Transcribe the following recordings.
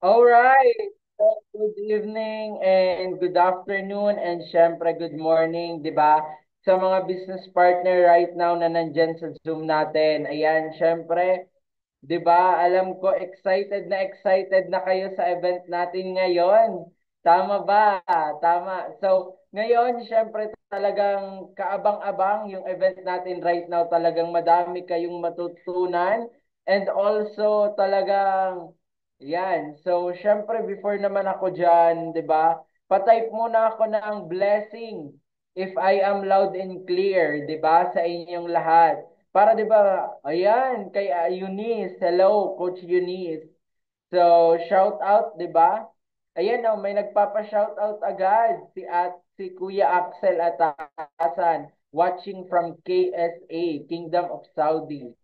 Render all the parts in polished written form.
Alright. So, good evening and good afternoon and syempre good morning, di ba? Sa mga business partner right now na nandyan sa Zoom natin. Ayan, syempre, di ba? Alam ko excited na kayo sa event natin ngayon. Tama ba? Tama. So, ngayon, syempre talagang kaabang-abang yung event natin right now. Talagang madami kayong matutunan and also talagang yan. So, syempre, before naman ako dyan, di ba? Patype muna ako ng blessing if I am loud and clear, di ba? Sa inyong lahat. Para, di ba? Ayan, kay Eunice. Hello, Coach Eunice. So, shout out, di ba? Ayan, oh, may nagpapa-shout out agad si Kuya Axel Atasan watching from KSA, Kingdom of Saudi.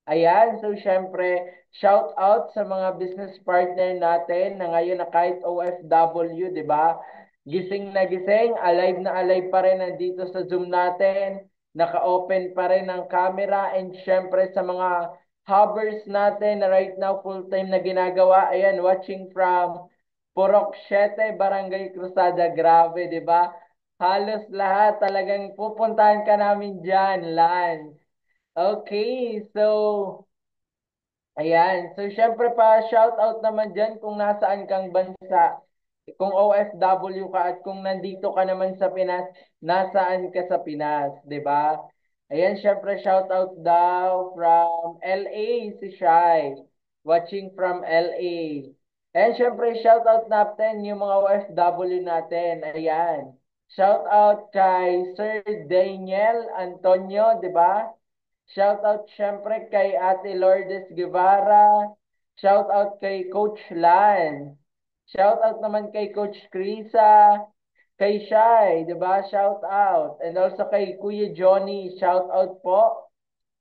Ayan, so syempre, shout out sa mga business partner natin na ngayon na kahit OFW, di ba? Gising na gising, alive pa rin nandito sa Zoom natin, naka-open pa rin ang camera, and syempre sa mga hubbers natin na right now full-time na ginagawa, ayan, watching from Purok 7, Barangay Cruzada, grabe, di ba? Halos lahat talagang pupuntahan ka namin dyan, Lance. Okay, so ayan. So syempre pa shout out naman diyan kung nasaan kang bansa. Kung OFW ka at kung nandito ka naman sa Pinas, nasaan ka sa Pinas, 'di ba? Ayan, syempre shout out daw from LA si Shai. Watching from LA. Ayan, syempre shout out natin yung mga OFW natin. Ayan. Shout out kay Sir Daniel Antonio, 'di ba? Shoutout syempre kay Ate Lourdes Guevara. Shoutout kay Coach Lan. Shoutout naman kay Coach Krisa. Kay Shai, di ba? Shoutout. And also kay Kuya Johnny, shoutout po.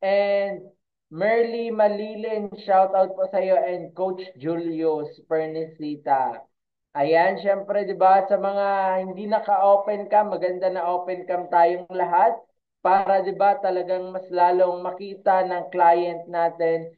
And Merly Malilin, shoutout po sa iyo. And Coach Julius Pernicita. Ayan, syempre, di ba, sa mga hindi naka-open cam, maganda na open cam tayong lahat para, di ba, talagang mas lalong makita ng client natin,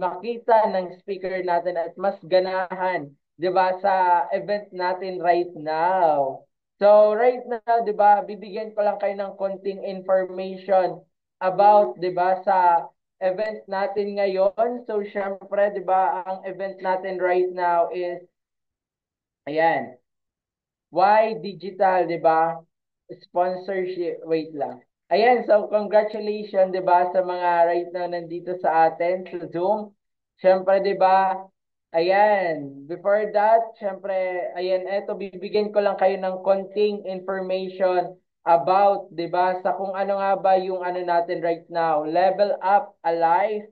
makita ng speaker natin at mas ganahan, di ba, sa event natin right now. So, right now, di ba, bibigyan ko lang kayo ng konting information about, di ba, sa event natin ngayon. So, syempre, di ba, ang event natin right now is ayan. Why digital, 'di ba? Sponsorship, wait lang. Ayan, so congratulations, 'di ba, sa mga right now nandito sa atin sa Zoom. Siyempre, 'di ba? Ayan, before that, siyempre, ayan, eto bibigyan ko lang kayo ng konting information about, 'di ba, sa kung ano nga ba yung ano natin right now. Level Up Alive,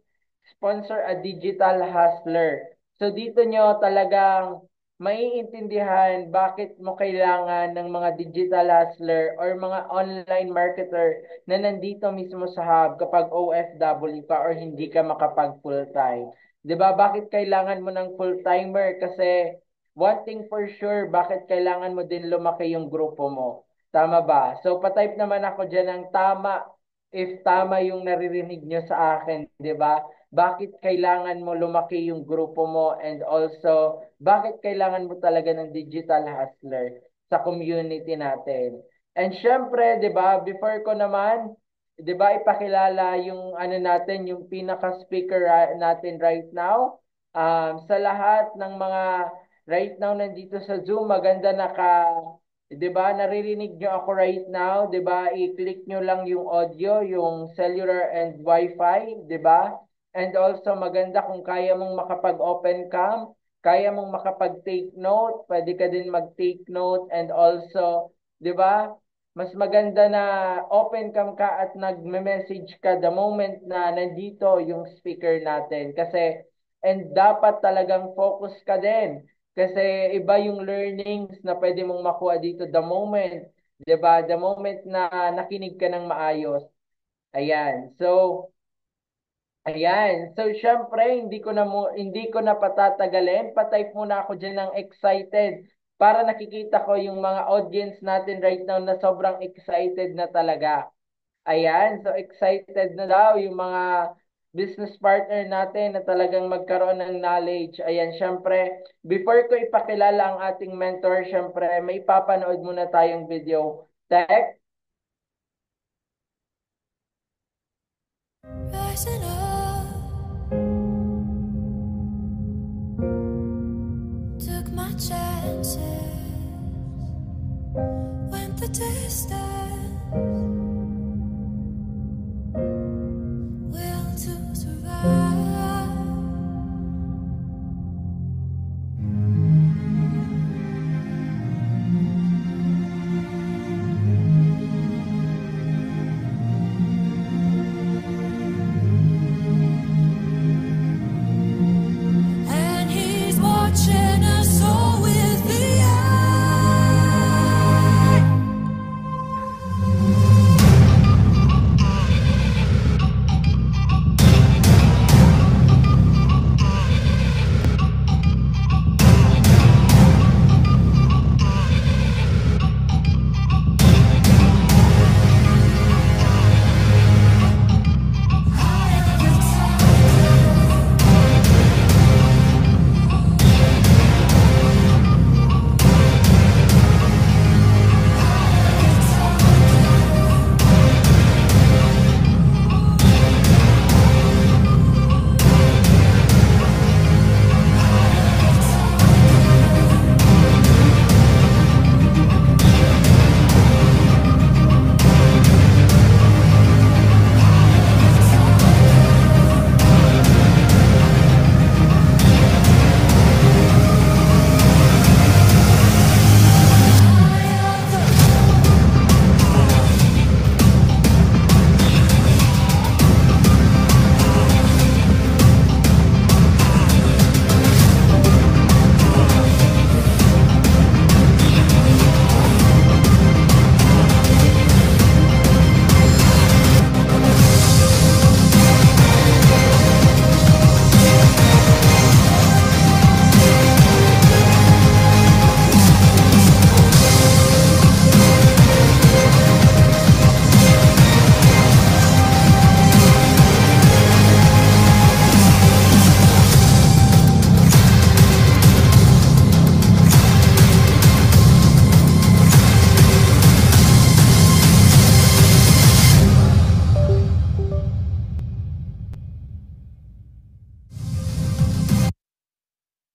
sponsor a digital hustler. So dito nyo talagang maiintindihan bakit mo kailangan ng mga digital hustler or mga online marketer na nandito mismo sa hub kapag OFW ka or hindi ka makapag full-time. 'Di ba? Bakit kailangan mo ng full-timer? Kasi one thing for sure, bakit kailangan mo din lumaki yung grupo mo? Tama ba? So patype naman ako diyan ng tama if tama yung naririnig nyo sa akin, 'di ba? Bakit kailangan mo lumaki yung grupo mo and also bakit kailangan mo talaga ng digital hustler sa community natin. And syempre, 'di ba, before ko naman, 'di ba, ipakilala yung ano natin, yung pinaka-speaker natin right now. Sa lahat ng mga right now nandito sa Zoom, maganda 'di ba, naririnig nyo ako right now, 'di ba? I-click nyo lang yung audio, yung cellular and Wi-Fi, 'di ba? And also maganda kung kaya mong makapag-open cam, kaya mong makapag-take note, pwede ka din mag-take note and also, 'di ba? Mas maganda na open cam ka at nagme-message ka the moment na nandito yung speaker natin kasi and dapat talagang focus ka din kasi iba yung learnings na pwede mong makuha dito the moment, 'di ba? The moment na nakinig ka ng maayos. Ayan. So, ayan. So, syempre, hindi ko na patatagalin. Pa-type muna ako diyan ng excited para nakikita ko yung mga audience natin right now na sobrang excited na talaga. Ayan. So, excited na daw yung mga business partner natin na talagang magkaroon ng knowledge. Ayan, syempre, before ko ipakilala ang ating mentor, syempre, may papanood muna tayong video. Tek, Rising up, took my chances, went the distance, will to survive. And he's watching us all with the eye.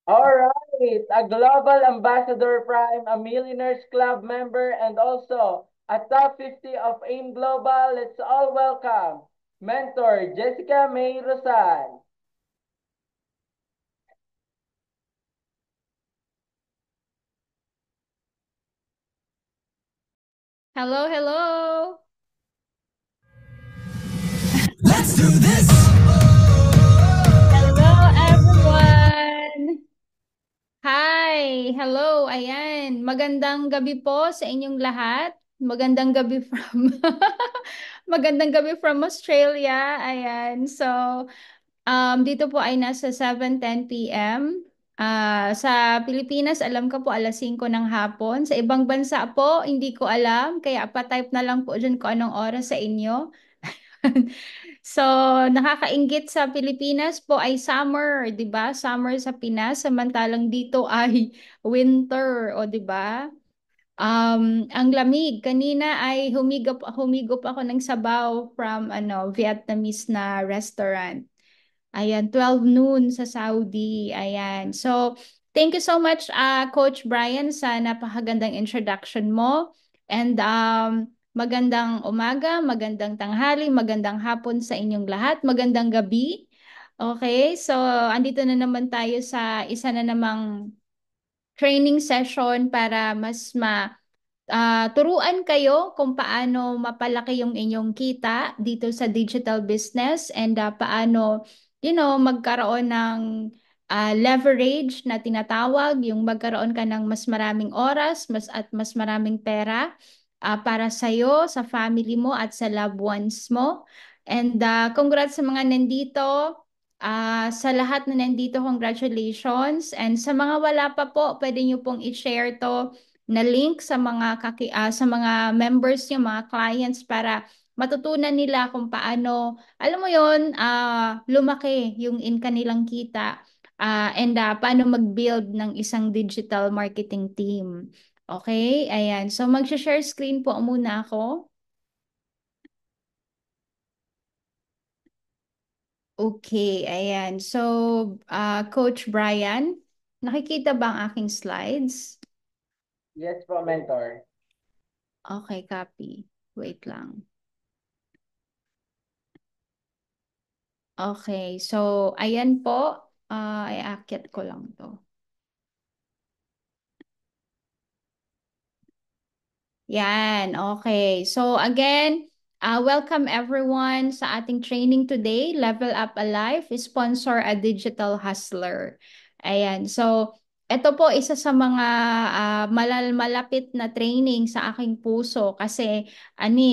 all right, a Global Ambassador Prime, a Millionaires Club member, and also a top 50 of AIM Global. Let's all welcome mentor Jessica May Rosal. Hello, hello. Let's do this! Hello, everyone. Hi, hello. Ayan, magandang gabi po sa inyong lahat. Magandang gabi from Magandang gabi from Australia. Ayan. So, dito po ay nasa 7:10 p.m. Sa Pilipinas, alam ko po alas 5 ng hapon. Sa ibang bansa po, hindi ko alam. Kaya pa-type na lang po dyan kung anong oras sa inyo. So, nakakainggit sa Pilipinas po ay summer, 'di ba? Summer sa Pinas, samantalang dito ay winter, o 'di ba? Ang lamig. Kanina ay humigop ako ng sabaw from Vietnamese na restaurant. Ayan, 12 noon sa Saudi. Ayan. So, thank you so much, Coach Brian, sa napakagandang introduction mo. And magandang umaga, magandang tanghali, magandang hapon sa inyong lahat, magandang gabi. Okay, so andito na naman tayo sa isa na namang training session para mas turuan kayo kung paano mapalaki yung inyong kita dito sa digital business and paano, magkaroon ng leverage na tinatawag, yung magkaroon ka ng mas maraming oras, mas maraming pera para sa'yo, sa family mo at sa loved ones mo. And congrats sa mga nandito. Sa lahat na nandito, congratulations. And sa mga wala pa po, pwede nyo pong i-share to na link sa mga sa mga members niyo, mga clients para matutunan nila kung paano, alam mo yon, lumaki yung kanilang kita, and paano mag-build ng isang digital marketing team. Okay, ayan. So mag-share screen po muna ako. Okay, ayan. So, Coach Brian, nakikita ba ang aking slides? Yes po, mentor. Okay, copy. Wait lang. Okay, so ayan po. I-akyat ko lang to. Yan, okay. So again, welcome everyone sa ating training today, Level Up a Life, sponsor a digital hustler. Ayan, so ito po isa sa mga malapit na training sa aking puso kasi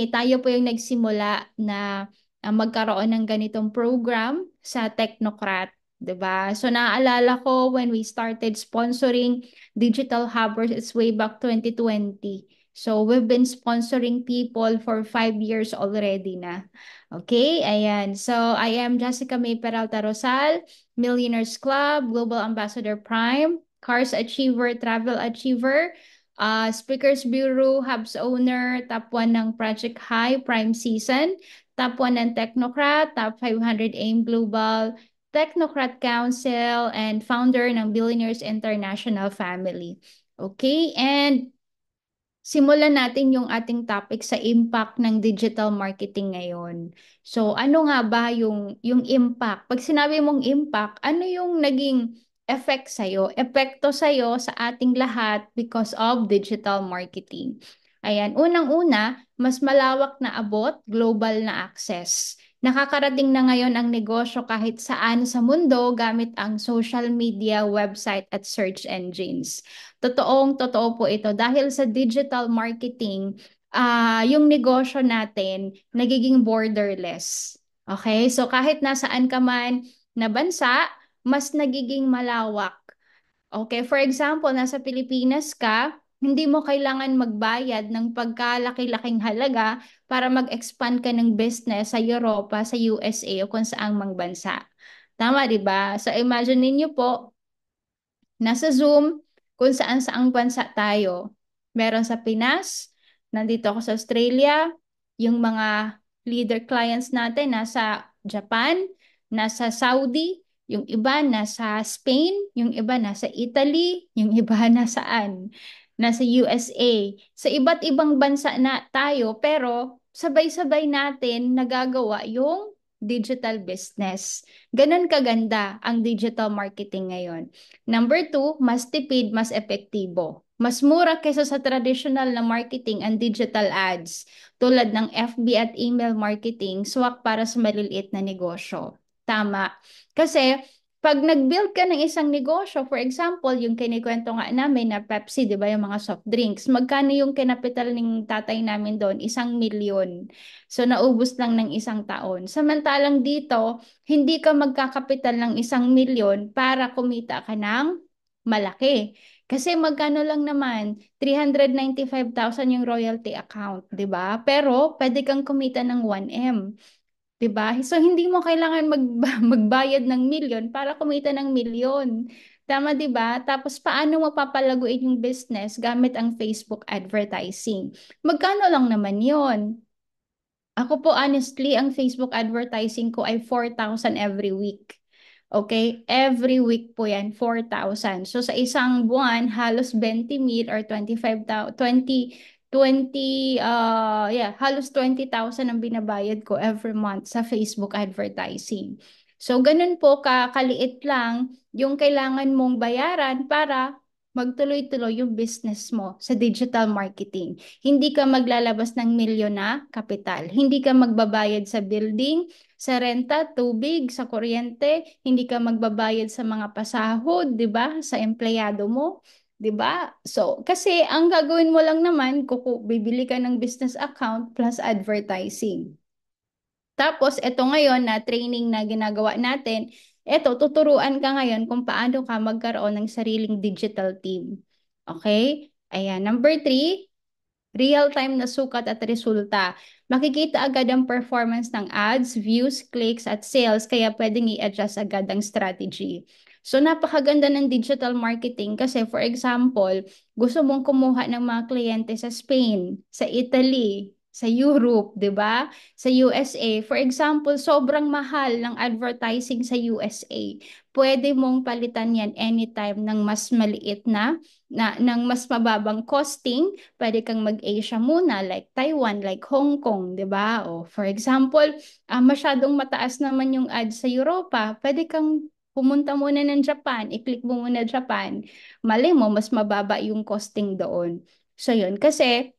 tayo po yung nagsimula na magkaroon ng ganitong program sa Technocrat. 'Di ba? So naaalala ko when we started sponsoring digital hubbers, it's way back 2020. So, we've been sponsoring people for 5 years already na. Okay, ayan. So, I am Jessica May Peralta Rosal, Millionaires Club, Global Ambassador Prime, Cars Achiever, Travel Achiever, Speakers Bureau, Hubs Owner, Top 1 ng Project High, Prime Season, Top 1 ng Technocrat, Top 500 AIM Global, Technocrat Council, and founder ng Billionaires International Family. Okay, and simulan natin yung ating topic sa impact ng digital marketing ngayon. So, ano nga ba yung impact? Pag sinabi mong impact, ano yung naging effect sa'yo, epekto sa'yo sa ating lahat because of digital marketing? Ayan, unang-una, mas malawak na abot, global na access. Nakakarating na ngayon ang negosyo kahit saan sa mundo gamit ang social media, website at search engines. Totoo po ito dahil sa digital marketing, yung negosyo natin nagiging borderless. Okay? So kahit nasaan ka man na bansa, mas nagiging malawak. Okay, for example, nasa Pilipinas ka, hindi mo kailangan magbayad ng pagkalaki-laking halaga para mag-expand ka ng business sa Europa, sa USA o kung saang mang bansa. Tama, di ba? So imagine niyo po, nasa Zoom, kung saan-saang bansa tayo. Meron sa Pinas, nandito ako sa Australia, yung mga leader clients natin nasa Japan, nasa Saudi, yung iba nasa Spain, yung iba nasa Italy, yung iba nasaan? Nasa USA. Sa iba't ibang bansa na tayo, pero sabay-sabay natin nagagawa yung digital business. Ganon kaganda ang digital marketing ngayon. Number two, mas tipid, mas epektibo. Mas mura kaysa sa traditional na marketing and digital ads tulad ng FB at email marketing, swak para sa maliliit na negosyo. Tama. Kasi pag nag-build ka ng isang negosyo, for example, yung kinikwento nga namin na Pepsi, di ba, yung mga soft drinks, magkano yung kinapital ng tatay namin doon? 1 milyon. So, naubos lang ng isang taon. Samantalang dito, hindi ka magkakapital ng 1 milyon para kumita ka ng malaki. Kasi magkano lang naman, 395,000 yung royalty account, 'di ba? Pero pwede kang kumita ng 1M, 'di ba? So hindi mo kailangan magbayad ng milyon para kumita ng milyon. Tama, 'di ba? Tapos paano mo papalaguin yung business gamit ang Facebook advertising? Magkano lang naman 'yon? Ako po honestly, ang Facebook advertising ko ay 4,000 every week. Okay? Every week po yan, 4,000. So sa isang buwan, halos 20,000 or 25,000, 20, yeah, halos 20,000 ang binabayad ko every month sa Facebook advertising. So ganun po kaliit lang yung kailangan mong bayaran para magtuloy-tuloy yung business mo sa digital marketing. Hindi ka maglalabas ng milyon na kapital. Hindi ka magbabayad sa building, sa renta, tubig, sa kuryente. Hindi ka magbabayad sa mga pasahod, 'di ba? Sa empleyado mo, 'di ba? So, kasi ang gagawin mo lang naman, bibili ka ng business account plus advertising. Tapos, ito ngayon na training na ginagawa natin, ito, tuturuan ka ngayon kung paano ka magkaroon ng sariling digital team. Okay? Ayan. Number three, Real-time na sukat at resulta. Makikita agad ang performance ng ads, views, clicks, at sales, kaya pwedeng i-adjust agad ang strategy. So, napakaganda ng digital marketing kasi, for example, gusto mong kumuha ng mga kliyente sa Spain, sa Italy, sa Europe, 'di ba? Sa USA. For example, sobrang mahal ng advertising sa USA. Pwede mong palitan 'yan anytime ng mas maliit na ng mas mababang costing. Pwede kang mag-Asia muna, like Taiwan, like Hong Kong, 'di ba? O for example, masyadong mataas naman yung ads sa Europa. Pwede kang pumunta muna ng Japan, i-click mo muna Japan. Mali mo, mas mababa yung costing doon. So yun, kasi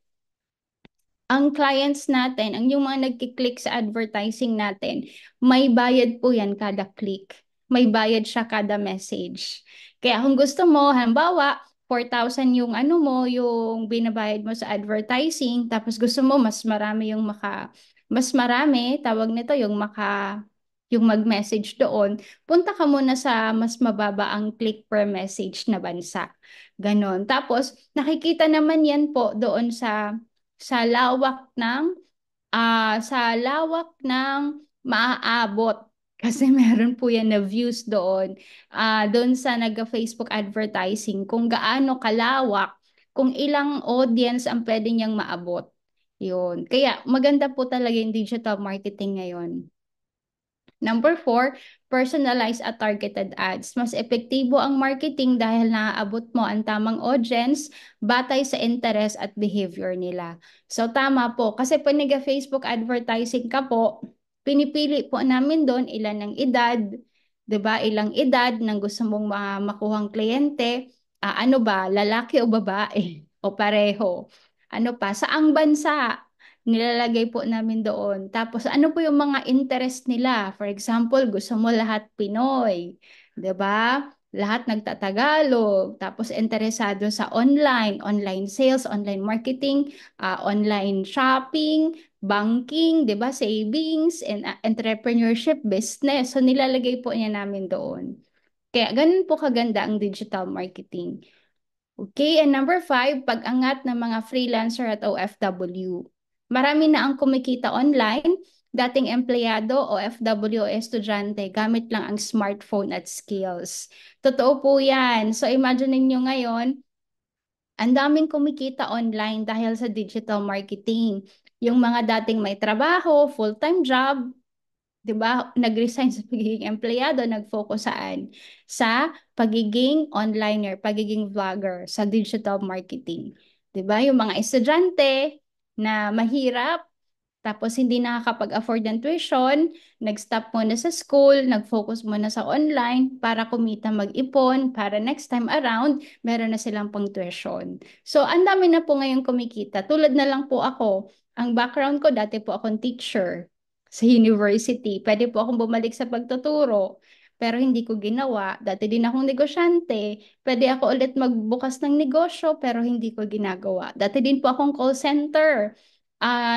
ang clients natin, ang yung mga nagki-click sa advertising natin, may bayad po yan kada click. May bayad siya kada message. Kaya kung gusto mo, halimbawa, 4,000 yung ano mo, yung binabayad mo sa advertising, tapos gusto mo mas marami, tawag nito yung mag-message doon, punta ka muna sa mas mababa ang click per message na bansa. Ganon. Tapos, nakikita naman yan po doon sa lawak ng maaabot. Kasi meron po yan na views doon sa nag-Facebook advertising, kung gaano kalawak, kung ilang audience ang pwede niyang maabot. Yun. Kaya maganda po talaga yung digital marketing ngayon. Number 4, personalized at targeted ads. Mas epektibo ang marketing dahil naaabot mo ang tamang audience batay sa interest at behavior nila. So tama po, kasi pag nag-Facebook advertising ka po, pinipili po namin doon ilan ng edad, 'di ba? Ilang edad ng gusto mong makuhang kliyente, ano ba, lalaki o babae o pareho. Ano pa, saang bansa? Nilalagay po namin doon. Tapos ano po yung mga interest nila? For example, gusto mo lahat Pinoy, 'di ba? Lahat nagtatagalog, tapos interesado sa online sales, online marketing, online shopping, banking, 'di ba? Savings and entrepreneurship, business. So nilalagay po niya namin doon. Kaya ganun po kaganda ang digital marketing. Okay, and number 5, pag-angat ng mga freelancer at OFW. Marami na ang kumikita online, dating empleyado, OFW o estudyante, gamit lang ang smartphone at skills. Totoo po yan. So imagine niyo ngayon, ang daming kumikita online dahil sa digital marketing. Yung mga dating may trabaho, full-time job, 'di ba? Nag-resign sa pagiging empleyado, nag-focus saan? Sa pagiging onliner, pagiging vlogger, sa digital marketing. 'Di ba? Yung mga estudyante na mahirap, tapos hindi nakakapag-afford ng tuition, nag-stop muna sa school, nag-focus muna sa online para kumita, mag-ipon, para next time around, meron na silang pang tuition. So, ang dami na po ngayon kumikita. Tulad na lang po ako. Ang background ko, dati po akong teacher sa university. Pwede po akong bumalik sa pagtuturo. Pero hindi ko ginawa. Dati din akong negosyante. Pwede ako ulit magbukas ng negosyo, pero hindi ko ginagawa. Dati din po akong call center.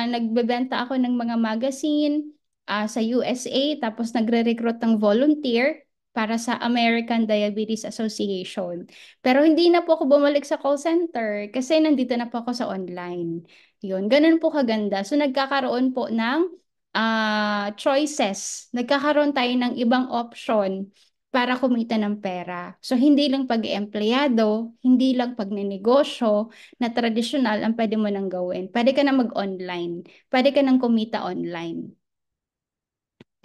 Nagbebenta ako ng mga magazine sa USA, tapos nagre-recruit ng volunteer para sa American Diabetes Association. Pero hindi na po ako bumalik sa call center kasi nandito na po ako sa online. Yun, ganun po kaganda. So nagkakaroon po ng choices. Nagkakaroon tayo ng ibang option para kumita ng pera. So hindi lang pag-empleyado, hindi lang pagnenegosyo, na tradisyonal ang pwede mo nang gawin. Pwede ka na mag-online. Pwede ka nang kumita online.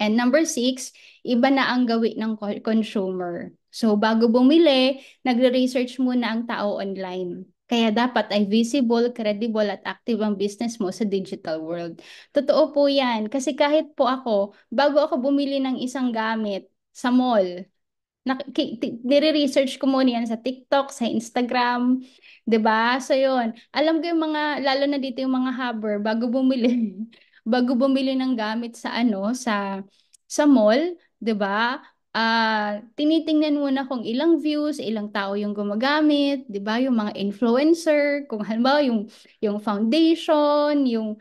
And number 6, iba na ang gawin ng consumer. So bago bumili, nagre-research muna ang tao online. Kaya dapat ay visible, credible at active ang business mo sa digital world. Totoo po yan. Kasi kahit po ako, bago ako bumili ng isang gamit sa mall, nire-research ko muna yan sa TikTok, sa Instagram, 'di ba? So 'yun. Alam ko yung mga lalo na dito yung mga hubber bago bumili bago bumili ng gamit sa mall, 'di ba? Tinitingnan muna kung ilang views, ilang tao yung gumagamit, 'di ba? Yung mga influencer, kung halimbawa yung foundation, yung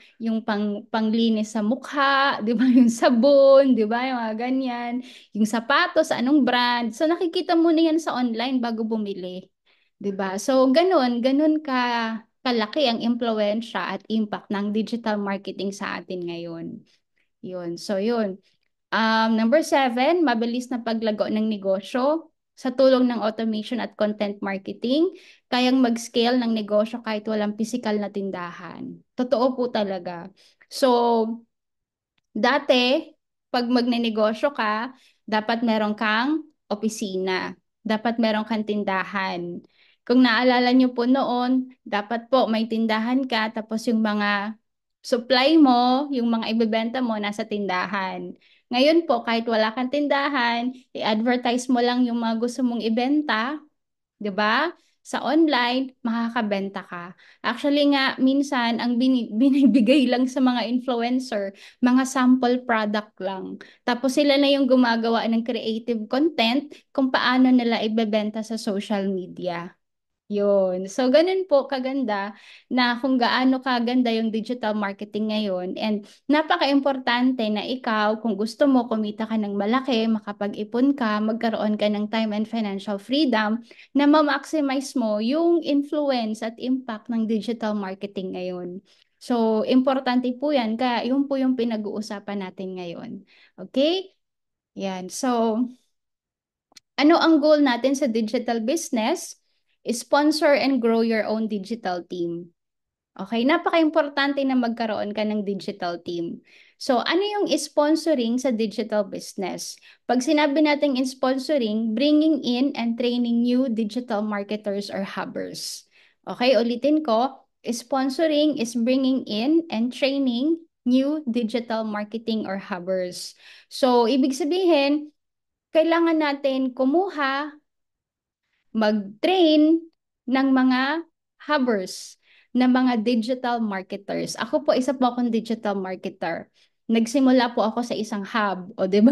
panglinis sa mukha, 'di ba? Yung sabon, 'di ba? Yung mga ganyan, yung sapatos, anong brand. So nakikita mo na yan sa online bago bumili. 'Di ba? So ganun ka kalaki ang impluwensya at impact ng digital marketing sa atin ngayon. Yun. So, yun. Number 7, mabilis na paglago ng negosyo. Sa tulong ng automation at content marketing, kayang mag-scale ng negosyo kahit walang physical na tindahan. Totoo po talaga. So, dati, pag magnenegosyo ka, dapat meron kang opisina. Dapat meron kang tindahan. Kung naalala nyo po noon, dapat po may tindahan ka, tapos yung mga supply mo, yung mga ibebenta mo, nasa tindahan. Ngayon po, kahit wala kang tindahan, i-advertise mo lang yung mga gusto mong ibenta, 'di ba? Sa online, makakabenta ka. Actually nga, minsan, ang binibigay lang sa mga influencer, mga sample product lang. Tapos sila na yung gumagawa ng creative content kung paano nila ibebenta sa social media. Yun. So, ganun po kaganda na kung gaano kaganda yung digital marketing ngayon. And napaka-importante na ikaw, kung gusto mo kumita ka ng malaki, makapag-ipon ka, magkaroon ka ng time and financial freedom, na ma-maximize mo yung influence at impact ng digital marketing ngayon. So, importante po yan. Kaya yun po yung pinag-uusapan natin ngayon. Okay? Yan. So, ano ang goal natin sa digital business? Sponsor and grow your own digital team. Okay, napaka-importante na magkaroon ka ng digital team. So, ano yung sponsoring sa digital business? Pag sinabi natin in sponsoring, bringing in and training new digital marketers or hubbers. Okay, ulitin ko, sponsoring is bringing in and training new digital marketing or hubbers. So, ibig sabihin, kailangan natin kumuha, mag-train ng mga hubbers, na mga digital marketers. Ako po, isa po akong digital marketer. Nagsimula po ako sa isang hub, o di ba?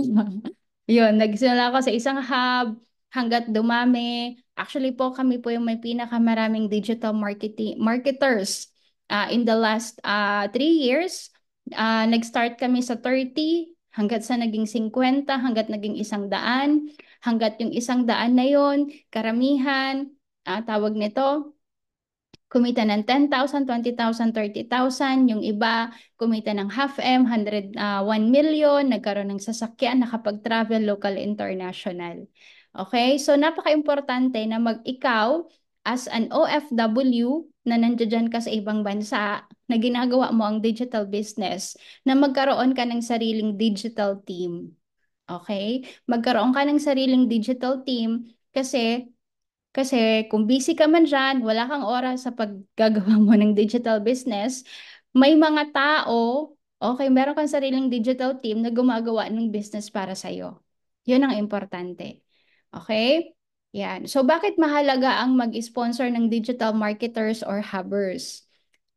Yun, nagsimula ako sa isang hub hanggat dumami. Actually po, kami po yung may pinakamaraming digital marketers in the last 3 years. Nag-start kami sa 30 hanggat sa naging 50, hanggat naging 100, hanggat yung 100 na yon, karamihan, tawag nito, kumita ng 10,000, 20,000, 30,000. Yung iba, kumita ng half M, 1 million, nagkaroon ng sasakyan, nakapag-travel, local, international. Okay? So, napaka-importante na ikaw, as an OFW, na nandiyan ka sa ibang bansa, na ginagawa mo ang digital business, na magkaroon ka ng sariling digital team. Okay? Magkaroon ka ng sariling digital team kasi kung busy ka man dyan, wala kang oras sa paggagawa mo ng digital business, may mga tao, okay, meron kang sariling digital team na gumagawa ng business para sa'yo. Yun ang importante. Okay? Yan. So, bakit mahalaga ang mag-sponsor ng digital marketers or hubbers?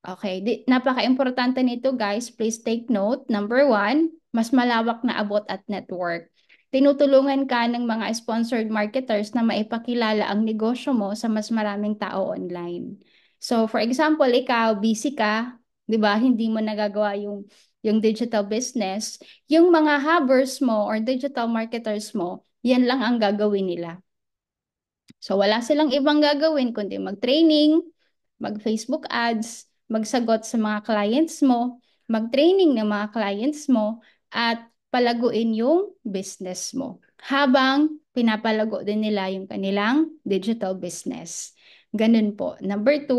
Okay, napaka-importante nito guys. Please take note. Number 1, mas malawak na abot at network. Tinutulungan ka ng mga sponsored marketers na maipakilala ang negosyo mo sa mas maraming tao online. So, for example, ikaw, busy ka, di ba? Hindi mo nagagawa yung digital business. Yung mga hubbers mo or digital marketers mo, yan lang ang gagawin nila. So, wala silang ibang gagawin kundi mag-training, mag-Facebook ads, magsagot sa mga clients mo, mag-training ng mga clients mo, at palaguin yung business mo. Habang pinapalago din nila yung kanilang digital business. Ganun po. Number 2,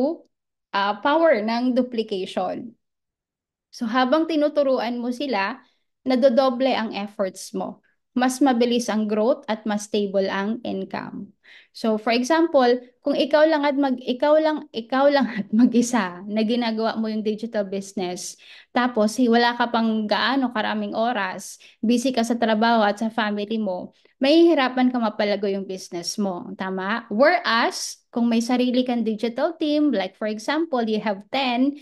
power ng duplication. So habang tinuturuan mo sila, nadodoble ang efforts mo. Mas mabilis ang growth at mas stable ang income. So for example, kung ikaw lang at mag-isa na ginagawa mo yung digital business, tapos wala ka pang gaano karaming oras, busy ka sa trabaho at sa family mo, mahihirapan ka mapalago yung business mo. Tama? Whereas, kung may sarili kang digital team, like for example, you have 10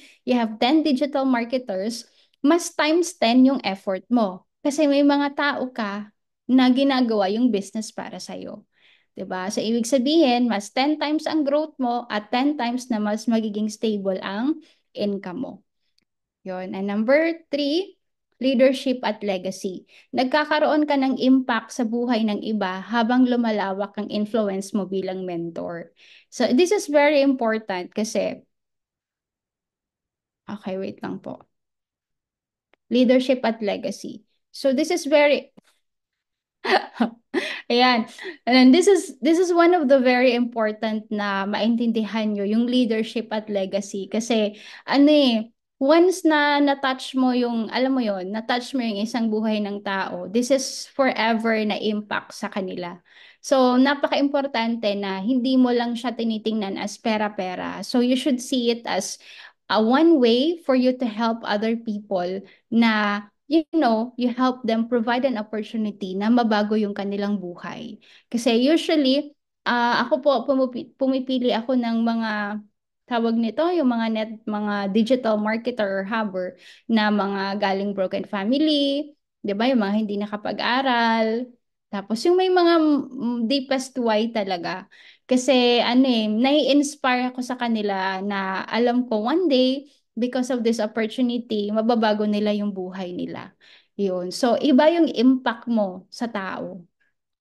digital marketers, mas times 10 yung effort mo. Kasi may mga tao ka na ginagawa yung business para sa'yo. 'Di ba? So, ibig sabihin, mas 10 times ang growth mo at 10 times na mas magiging stable ang income mo. Yun. And number 3, leadership at legacy. Nagkakaroon ka ng impact sa buhay ng iba habang lumalawak ang influence mo bilang mentor. So, this is very important kasi Okay, wait lang po. Leadership at legacy. So this is very Ayan. And this is one of the very important na maintindihan nyo, yung leadership at legacy. Kasi, ano once na na-touch mo yung, alam mo yon, na-touch mo yung isang buhay ng tao, this is forever na impact sa kanila. So, napaka-importante na hindi mo lang siya tinitingnan as pera-pera. So, you should see it as a one way for you to help other people na you help them provide an opportunity na mabago yung kanilang buhay. Kasi usually, ako po, pumipili ako ng mga tawag nito, yung mga digital marketer or hubber na mga galing broken family, 'di ba? Yung mga hindi nakapag-aral. Tapos yung may mga deepest why talaga. Kasi nai-inspire ako sa kanila na alam ko one day because of this opportunity, mababago nila yung buhay nila. Yun. So, iba yung impact mo sa tao.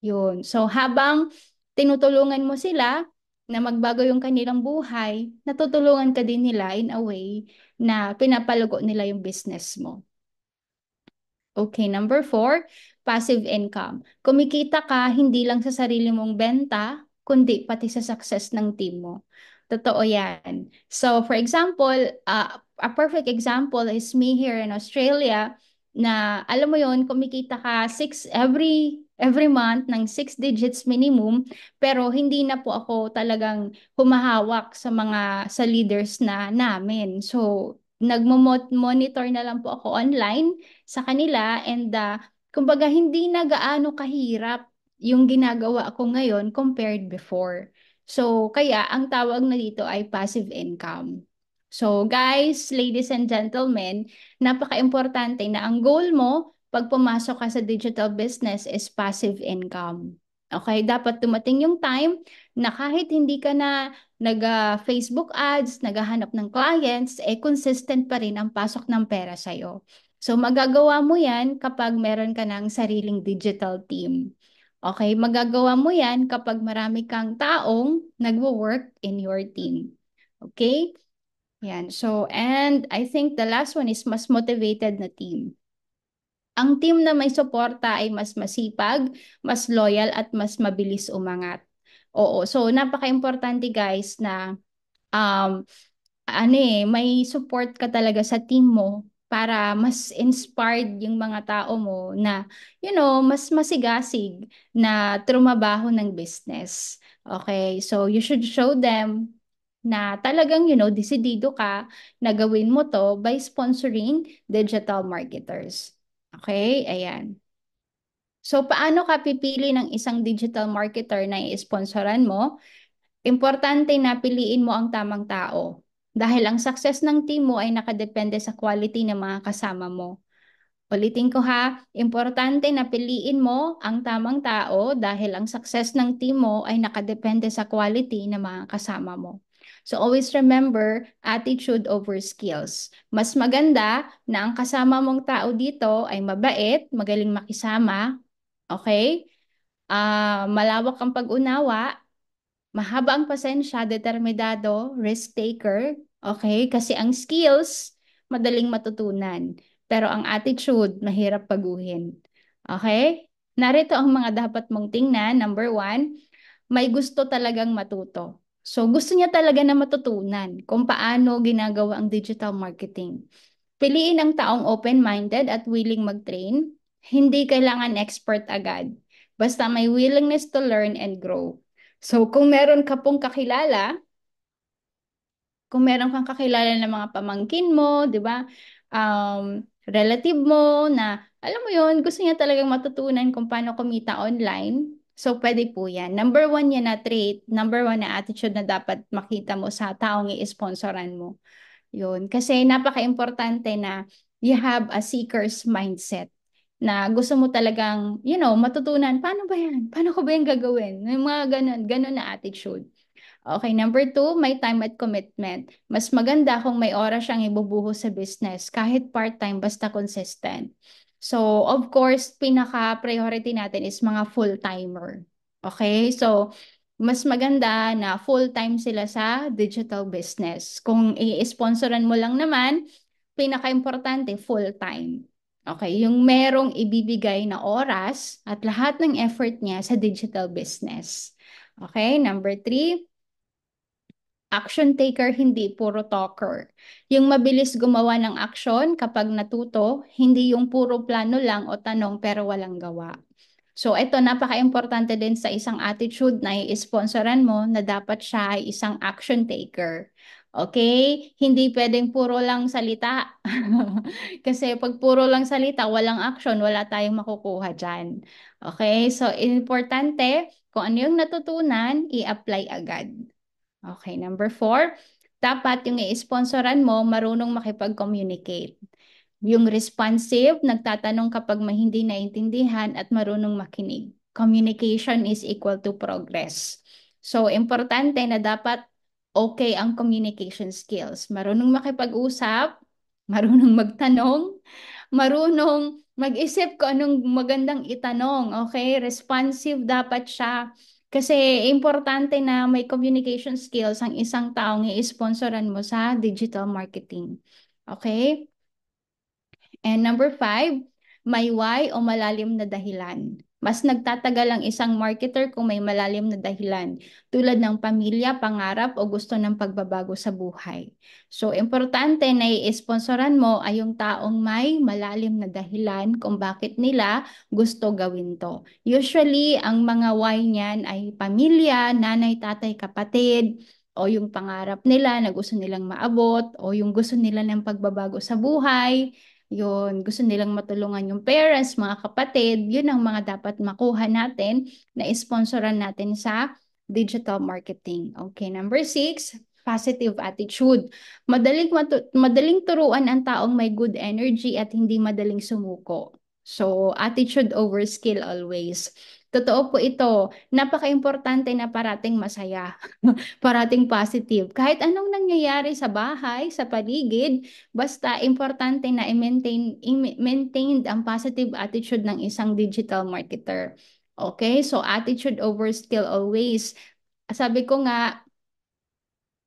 Yun. So, habang tinutulungan mo sila na magbago yung kanilang buhay, natutulungan ka din nila in a way na pinapalago nila yung business mo. Okay, number 4, passive income. Kumikita ka hindi lang sa sarili mong benta, kundi pati sa success ng team mo. Totoo yan. So, for example, a perfect example is me here in Australia na alam mo yon kumikita ka every month ng 6 digits minimum, pero hindi na po ako talagang humahawak sa leaders na namin. So, nagmo-monitor na lang po ako online sa kanila and kumbaga hindi na gaano kahirap yung ginagawa ko ngayon compared before. So kaya ang tawag na dito ay passive income. So guys, ladies and gentlemen, napaka-importante na ang goal mo pag pumasok ka sa digital business is passive income. Okay, dapat dumating yung time na kahit hindi ka na nag-Facebook ads, naghahanap ng clients, consistent pa rin ang pasok ng pera sa'yo. So magagawa mo yan kapag meron ka ng sariling digital team. Okay, magagawa mo yan kapag marami kang taong nagwo-work in your team. Okay? Yan. So, and I think the last one is mas motivated na team. Ang team na may suporta ay mas masipag, mas loyal at mas mabilis umangat. Oo, so napaka-importante guys na um, may support ka talaga sa team mo para mas inspired yung mga tao mo na, mas masigasig na trumabaho ng business. Okay, so you should show them na talagang, desidido ka na gawin mo to by sponsoring digital marketers. Okay, ayan. So, paano ka pipili ng isang digital marketer na i-sponsoran mo? Importante na piliin mo ang tamang tao dahil ang success ng team mo ay nakadepende sa quality ng mga kasama mo. Ulitin ko ha, importante na piliin mo ang tamang tao dahil ang success ng team mo ay nakadepende sa quality ng mga kasama mo. So always remember, attitude over skills. Mas maganda na ang kasama mong tao dito ay mabait, magaling makisama, okay? Malawak ang pag-unawa, mahaba ang pasensya, determinado, risk taker, okay? Kasi ang skills, madaling matutunan. Pero ang attitude, mahirap baguhin. Okay? Narito ang mga dapat mong tingnan. Number 1, may gusto talagang matuto. So, gusto niya talaga na matutunan kung paano ginagawa ang digital marketing. Piliin ang taong open-minded at willing mag-train. Hindi kailangan expert agad. Basta may willingness to learn and grow. So, kung meron kang kakilala ng mga pamangkin mo, 'di ba? Relative mo na alam mo 'yon, gusto niya talagang matutunan kung paano kumita online. So, pwede po yan. Number 1 yan na trait, number 1 na attitude na dapat makita mo sa taong i-sponsoran mo. Yun. Kasi napaka-importante na you have a seeker's mindset na gusto mo talagang, matutunan, paano ba yan? Paano ko ba yan gagawin? Yung mga ganun na attitude. Okay, number 2, may time at commitment. Mas maganda kung may oras siyang ibubuhos sa business, kahit part-time, basta consistent. So, of course, pinaka-priority natin is mga full-timer. Okay, so, mas maganda na full-time sila sa digital business. Kung i-sponsoran mo lang naman, pinaka-importante, full-time. Okay, yung merong ibibigay na oras at lahat ng effort niya sa digital business. Okay, number 3, action taker, hindi puro talker. Yung mabilis gumawa ng action kapag natuto, hindi yung puro plano lang o tanong pero walang gawa. So ito, napaka-importante din sa isang attitude na i-sponsoran mo na dapat siya ay isang action taker. Okay? Hindi pwedeng puro lang salita. Kasi pag puro lang salita, walang action, wala tayong makukuha dyan. Okay? So importante, kung ano yung natutunan, i-apply agad. Okay, number 4, dapat yung i-sponsoran mo marunong makipag-communicate. Yung responsive, nagtatanong kapag may hindi naintindihan at marunong makinig. Communication is equal to progress. So, importante na dapat okay ang communication skills. Marunong makipag-usap, marunong magtanong, marunong mag-isip kung anong magandang itanong. Okay? Responsive dapat siya. Kasi importante na may communication skills ang isang taong i-sponsoran mo sa digital marketing. Okay? And number 5, may why o malalim na dahilan. Mas nagtatagal ang isang marketer kung may malalim na dahilan, tulad ng pamilya, pangarap o gusto ng pagbabago sa buhay. So, importante na i-sponsoran mo ay yung taong may malalim na dahilan kung bakit nila gusto gawin to. Usually, ang mga why niyan ay pamilya, nanay, tatay, kapatid, o yung pangarap nila na gusto nilang maabot, o yung gusto nila ng pagbabago sa buhay. Yun, gusto nilang matulungan yung parents, mga kapatid, yun ang mga dapat makuha natin na sponsoran natin sa digital marketing. Okay, number 6, positive attitude. Madaling turuan ang taong may good energy at hindi madaling sumuko. So, attitude over skill always. Totoo po ito. Napaka-importante na parating masaya, parating positive. Kahit anong nangyayari sa bahay, sa paligid, basta importante na i-maintain ang positive attitude ng isang digital marketer. Okay? So attitude over skill always. Sabi ko nga,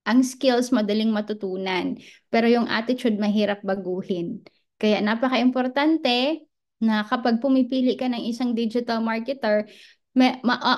ang skills madaling matutunan, pero yung attitude mahirap baguhin. Kaya napaka-importante na kapag pumipili ka ng isang digital marketer,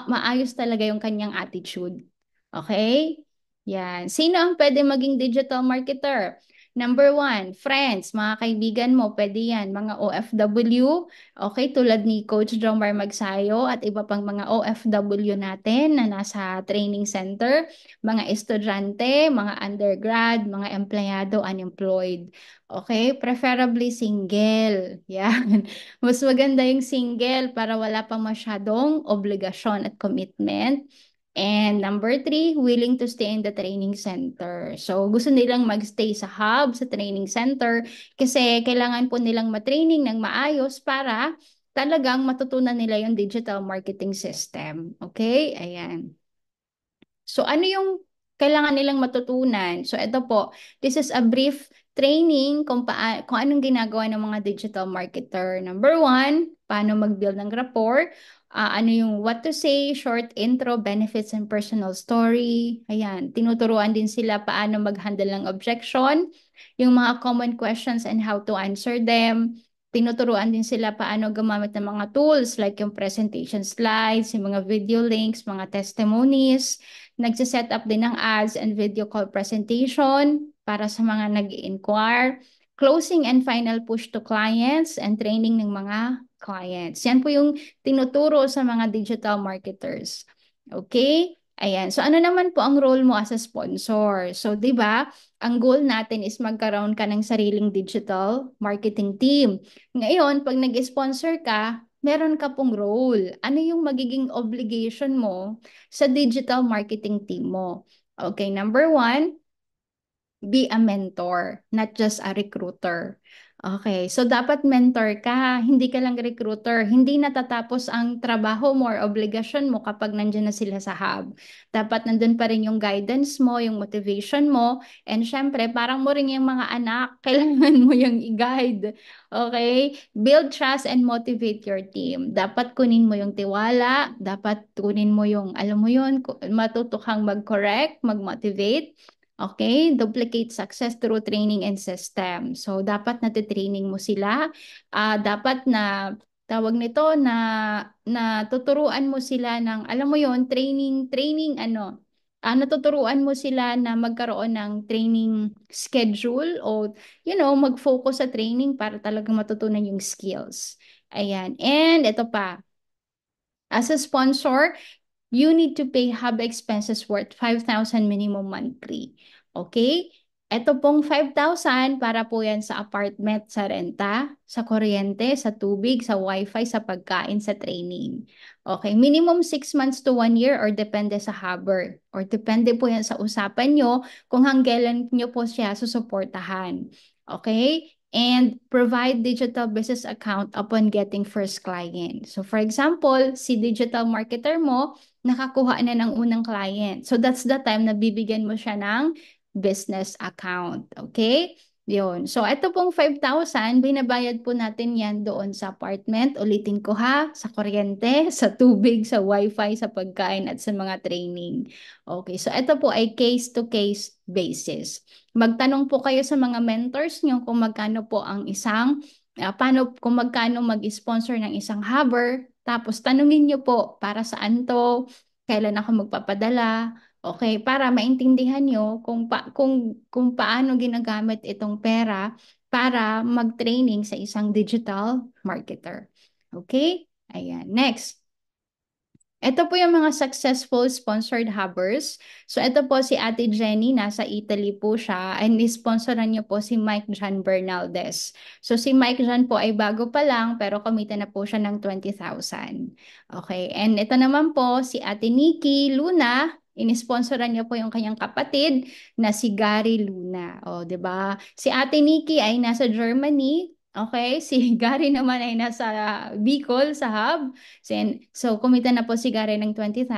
maayos talaga yung kanyang attitude. Okay? Yan. Sino ang pwede maging digital marketer? Number 1, friends, mga kaibigan mo, pwede yan. Mga OFW, okay, tulad ni Coach Jomar Magsayo at iba pang mga OFW natin na nasa training center, mga estudyante, mga undergrad, mga empleyado, unemployed. Okay, preferably single. Yan. Mas maganda yung single para wala pa masyadong obligasyon at commitment. And number 3, willing to stay in the training center. So, gusto nilang magstay sa hub, sa training center, kasi kailangan po nilang matraining ng maayos para talagang matutunan nila yung digital marketing system. Okay? Ayan. So, ano yung kailangan nilang matutunan? So, ito po, this is a brief training kung anong ginagawa ng mga digital marketer. Number 1, paano mag-build ng rapport. Ano yung what to say, short intro, benefits, and personal story. Ayan, tinuturuan din sila paano mag-handle ng objection, yung mga common questions and how to answer them. Tinuturuan din sila paano gumamit ng mga tools like yung presentation slides, yung mga video links, mga testimonies. Nagsiset up din ng ads and video call presentation para sa mga nag-inquire. Closing and final push to clients and training ng mga clients. Yan po yung tinuturo sa mga digital marketers. Okay? Ayan. So ano naman po ang role mo as a sponsor? So 'di ba, ang goal natin is magkaroon ka ng sariling digital marketing team. Ngayon, pag nag-sponsor ka, meron ka pong role. Ano yung magiging obligation mo sa digital marketing team mo? Okay, number 1, be a mentor, not just a recruiter. Okay, so dapat mentor ka, hindi ka lang recruiter. Hindi natatapos ang trabaho mo or obligasyon mo kapag nandyan na sila sa hub. Dapat nandun pa rin yung guidance mo, yung motivation mo, and syempre, parang mo rin yung mga anak, kailangan mo yung i-guide. Okay? Build trust and motivate your team. Dapat kunin mo yung tiwala, dapat kunin mo yung, alam mo yun, matuto kang mag-correct, mag-motivate. Okay, duplicate success through training and system. So, dapat natitraining mo sila. Dapat na, tawag nito, na tuturuan mo sila ng, alam mo yon training, ano, natuturuan mo sila na magkaroon ng training schedule o, mag-focus sa training para talagang matutunan yung skills. Ayan. And ito pa, as a sponsor, you need to pay hub expenses worth 5,000 minimum monthly. Okay? Ito pong 5,000 para po yan sa apartment, sa renta, sa kuryente, sa tubig, sa wifi, sa pagkain, sa training. Okay, minimum 6 months to 1 year or depende sa hubber. Or depende po yan sa usapan nyo kung hanggalan nyo po siya susuportahan. Okay? And provide digital business account upon getting first client. So for example, si digital marketer mo, nakakuha na ng unang client. So that's the time na bibigyan mo siya ng business account. Okay? Yun. So ito pong 5,000, binabayad po natin yan doon sa apartment. Ulitin ko ha, sa kuryente, sa tubig, sa wifi, sa pagkain at sa mga training. Okay, so ito po ay case-to-case basis. Magtanong po kayo sa mga mentors nyo kung magkano po ang isang, kung magkano mag-sponsor ng isang hubber. Tapos tanungin nyo po para saan to, kailan ako magpapadala. Okay, para maintindihan nyo kung paano ginagamit itong pera para mag-training sa isang digital marketer. Okay? Ayan. Next. Ito po yung mga successful sponsored hubbers. So ito po si Ate Jenny, nasa Italy po siya, and sponsoran niyo po si Mike John Bernaldez. So si Mike John po ay bago pa lang pero kumita na po siya ng 20,000. Okay, and ito naman po si Ate Nikki Luna, inisponsoran niya po yung kanyang kapatid na si Gary Luna. O, 'di ba? Si Ate Nikki ay nasa Germany. Okay, si Gary naman ay nasa Bicol sa hub. So, kumita na po si Gary ng 20,000.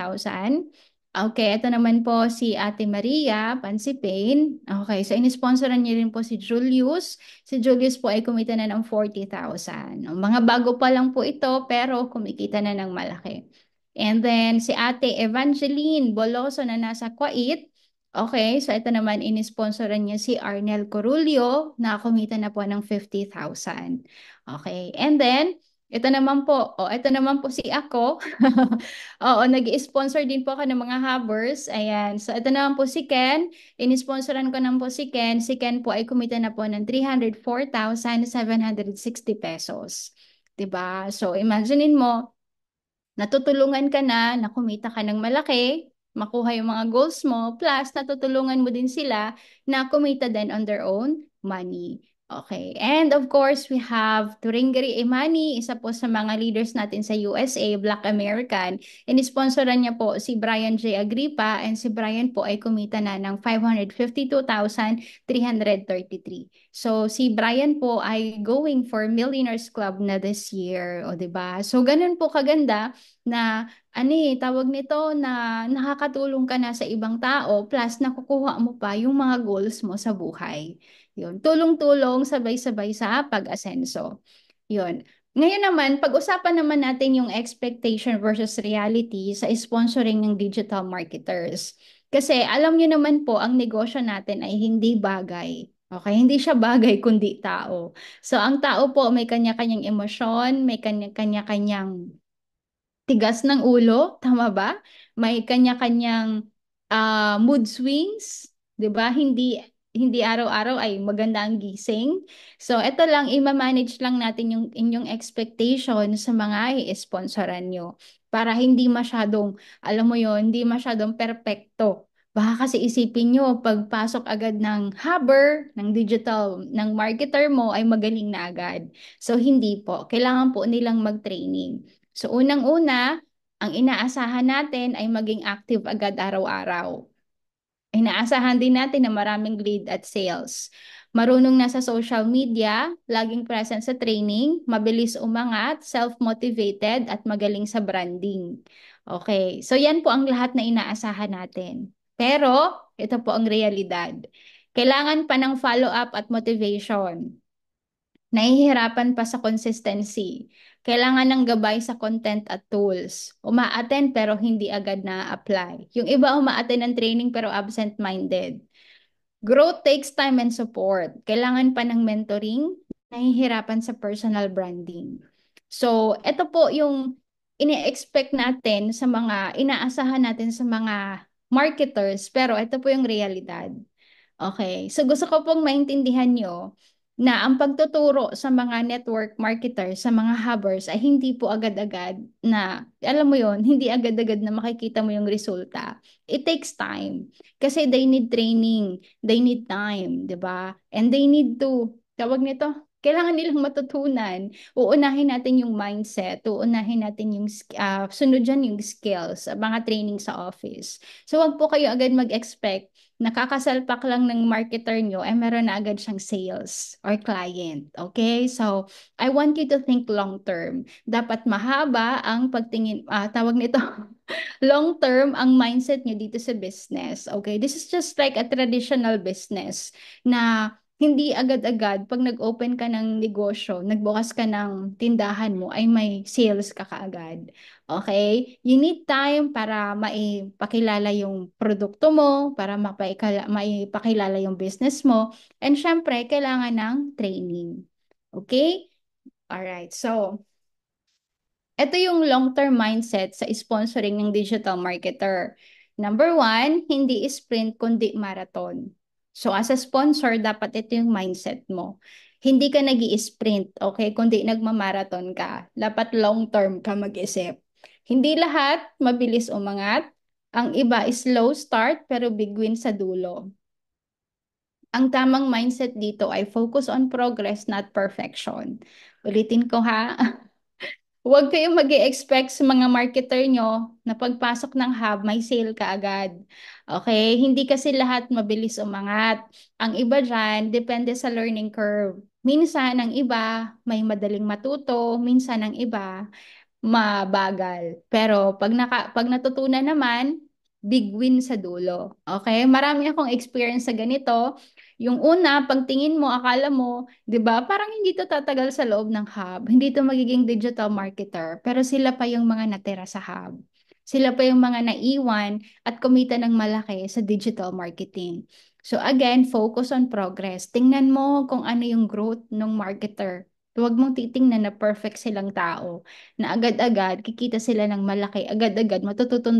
Okay, ito naman po si Ate Maria Pansipane. Okay, so inisponsoran niya rin po si Julius. Si Julius po ay kumita na ng 40,000. Mga bago pa lang po ito, pero kumikita na ng malaki. And then si Ate Evangeline Boloso na nasa Kuwait. Okay, so ito naman inisponsoran niya si Arnel Corulio na kumita na po ng 50,000. Okay, and then ito naman po si ako. Oo, nag-sponsor din po ako ng mga hubbers. Ayan. So, ito naman po si Ken. Inisponsoran ko naman po si Ken. Si Ken po ay kumita na po ng 304,760 pesos. 'Di ba? So, imaginein mo, natutulungan ka na kumita ka ng malaki, makuha yung mga goals mo, plus natutulungan mo din sila na kumita din on their own money. Okay. And of course, we have Turingari Imani, isa po sa mga leaders natin sa USA, Black American. Inisponsoran niya po si Brian J. Agripa, and si Brian po ay kumita na ng 552,333. So si Brian po ay going for Millionaires Club na this year, o 'di ba? So ganun po kaganda na tawag nito na nakakatulong ka na sa ibang tao plus nakukuha mo pa yung mga goals mo sa buhay. Yun, tulong-tulong sabay-sabay sa pag-asenso. Yun. Ngayon naman, pag-usapan naman natin yung expectation versus reality sa sponsoring ng digital marketers. Kasi alam niyo naman po, ang negosyo natin ay hindi bagay. Okay, hindi siya bagay kundi tao. So ang tao po may kanya-kanyang emosyon, may kanya-kanyang tigas ng ulo, tama ba? May kanya-kanyang mood swings, 'di ba? Hindi araw-araw ay maganda ang gising. So, ito lang, i-manage lang natin yung inyong expectation sa mga i-sponsoran nyo. Para hindi masyadong, alam mo yon, hindi masyadong perpekto. Baka kasi isipin nyo, pagpasok agad ng hubber, ng digital, ng marketer mo, ay magaling na agad. So, hindi po. Kailangan po nilang mag-training. So, unang-una, ang inaasahan natin ay maging active agad araw-araw. Inaasahan din natin na maraming lead at sales. Marunong na sa social media, laging present sa training, mabilis umangat, self-motivated, at magaling sa branding. Okay, so yan po ang lahat na inaasahan natin. Pero, ito po ang realidad. Kailangan pa ng follow-up at motivation. Nahihirapan pa sa consistency. Kailangan ng gabay sa content at tools. Uma-attend pero hindi agad na-apply. Yung iba uma-attend ng training pero absent-minded. Growth takes time and support. Kailangan pa ng mentoring, nahihirapan sa personal branding. So, ito po yung ini-expect natin sa mga, inaasahan natin sa mga marketers, pero ito po yung realidad. Okay, so gusto ko pong maintindihan nyo na ang pagtuturo sa mga network marketers, sa mga hubbers ay hindi po agad-agad na, alam mo yon, hindi agad-agad na makikita mo yung resulta. It takes time. Kasi they need training, they need time, di ba? And they need to, tawag nito, kailangan nilang matutunan. Uunahin natin yung mindset, uunahin natin yung, sunod dyan yung skills, mga training sa office. So wag po kayo agad mag-expect nakakasalpak lang ng marketer nyo, eh meron na agad siyang sales or client. Okay? So, I want you to think long term. Dapat mahaba ang pagtingin, tawag nito, long term ang mindset nyo dito sa business. Okay? This is just like a traditional business na hindi agad-agad pag nag-open ka ng negosyo, nagbukas ka ng tindahan mo, ay may sales ka kaagad. Okay? You need time para maipakilala yung produkto mo, para maipakilala yung business mo, and syempre, kailangan ng training. Okay? Alright, so, ito yung long-term mindset sa sponsoring ng digital marketer. Number one, hindi sprint kundi marathon. So as a sponsor, dapat ito yung mindset mo. Hindi ka nag sprint okay? Kundi nagmamarathon ka. Dapat long-term ka mag-isip. Hindi lahat mabilis umangat. Ang iba is slow start pero big win sa dulo. Ang tamang mindset dito ay focus on progress, not perfection. Ulitin ko ha. Huwag kayong mag expect sa mga marketer nyo na pagpasok ng hub, may sale ka agad. Okay? Hindi kasi lahat mabilis umangat. Ang iba dyan, depende sa learning curve. Minsan, ang iba, may madaling matuto. Minsan, ang iba, mabagal. Pero pag natutunan naman, big win sa dulo. Okay? Marami akong experience sa ganito. Yung una, pagtingin mo, akala mo, 'di ba? Parang hindi to tatagal sa loob ng hub. Hindi to magiging digital marketer, pero sila pa yung mga natira sa hub. Sila pa yung mga naiwan at kumita ng malaki sa digital marketing. So again, focus on progress. Tingnan mo kung ano yung growth ng marketer. Huwag mong titingnan na perfect silang tao, na agad-agad kikita sila ng malaki, agad-agad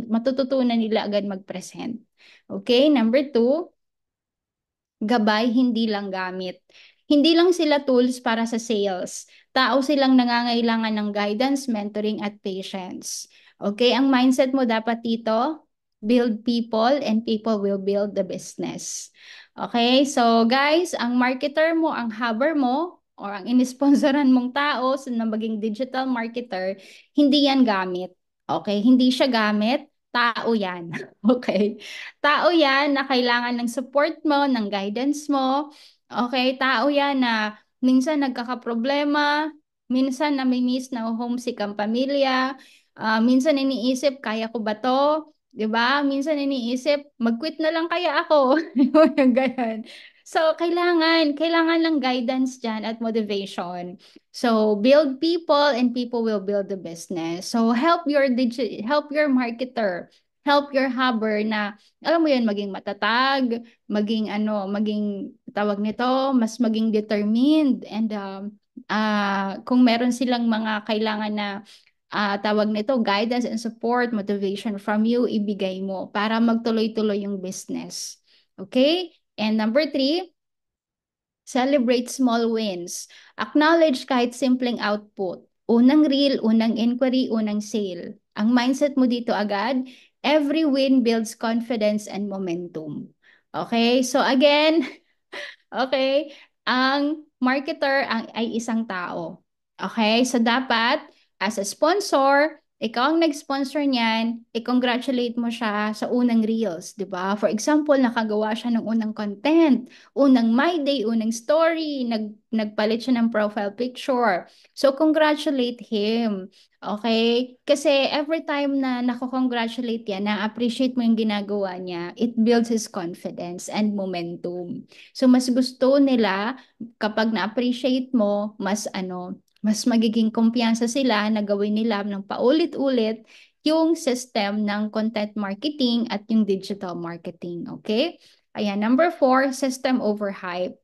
matututunan nila agad mag-present. Okay, number two, gabay, hindi lang gamit. Hindi lang sila tools para sa sales. Tao silang nangangailangan ng guidance, mentoring, at patience. Okay, ang mindset mo dapat dito, build people and people will build the business. Okay, so guys, ang marketer mo, ang hubber mo, or ang inisponsoran mong tao na maging digital marketer, hindi yan gamit. Okay, hindi siya gamit, tao yan. Okay. Tao yan na kailangan ng support mo, ng guidance mo. Okay, tao yan na minsan nagkakaproblema, minsan namimiss na homesick ang pamilya, minsan iniisip, kaya ko ba to? 'Di ba? Minsan iniisip, mag-quit na lang kaya ako. Yung ganyan. So, kailangan ng guidance dyan at motivation. So, build people and people will build the business. So, help your marketer, help your hubber na alam mo yun, maging matatag, maging ano, maging tawag nito, mas maging determined and kung meron silang mga kailangan na tawag nito, guidance and support, motivation from you, ibigay mo para magtuloy-tuloy yung business. Okay? And number three, celebrate small wins. Acknowledge kahit simpleng output. Unang reel, unang inquiry, unang sale. Ang mindset mo dito agad, every win builds confidence and momentum. Okay? So again, okay, ang marketer ay isang tao. Okay? So dapat, as a sponsor, ikaw ang nag-sponsor niyan, i-congratulate mo siya sa unang reels, di ba? For example, nakagawa siya ng unang content, unang My Day, unang story, nagpalit siya ng profile picture. So, congratulate him. Okay? Kasi every time na nako-congratulate yan, na-appreciate mo yung ginagawa niya, it builds his confidence and momentum. So, mas gusto nila kapag na-appreciate mo, mas magiging kumpiyansa sila na gawin nila ng paulit-ulit yung system ng content marketing at yung digital marketing. Okay? Ayan, number 4, system overhype.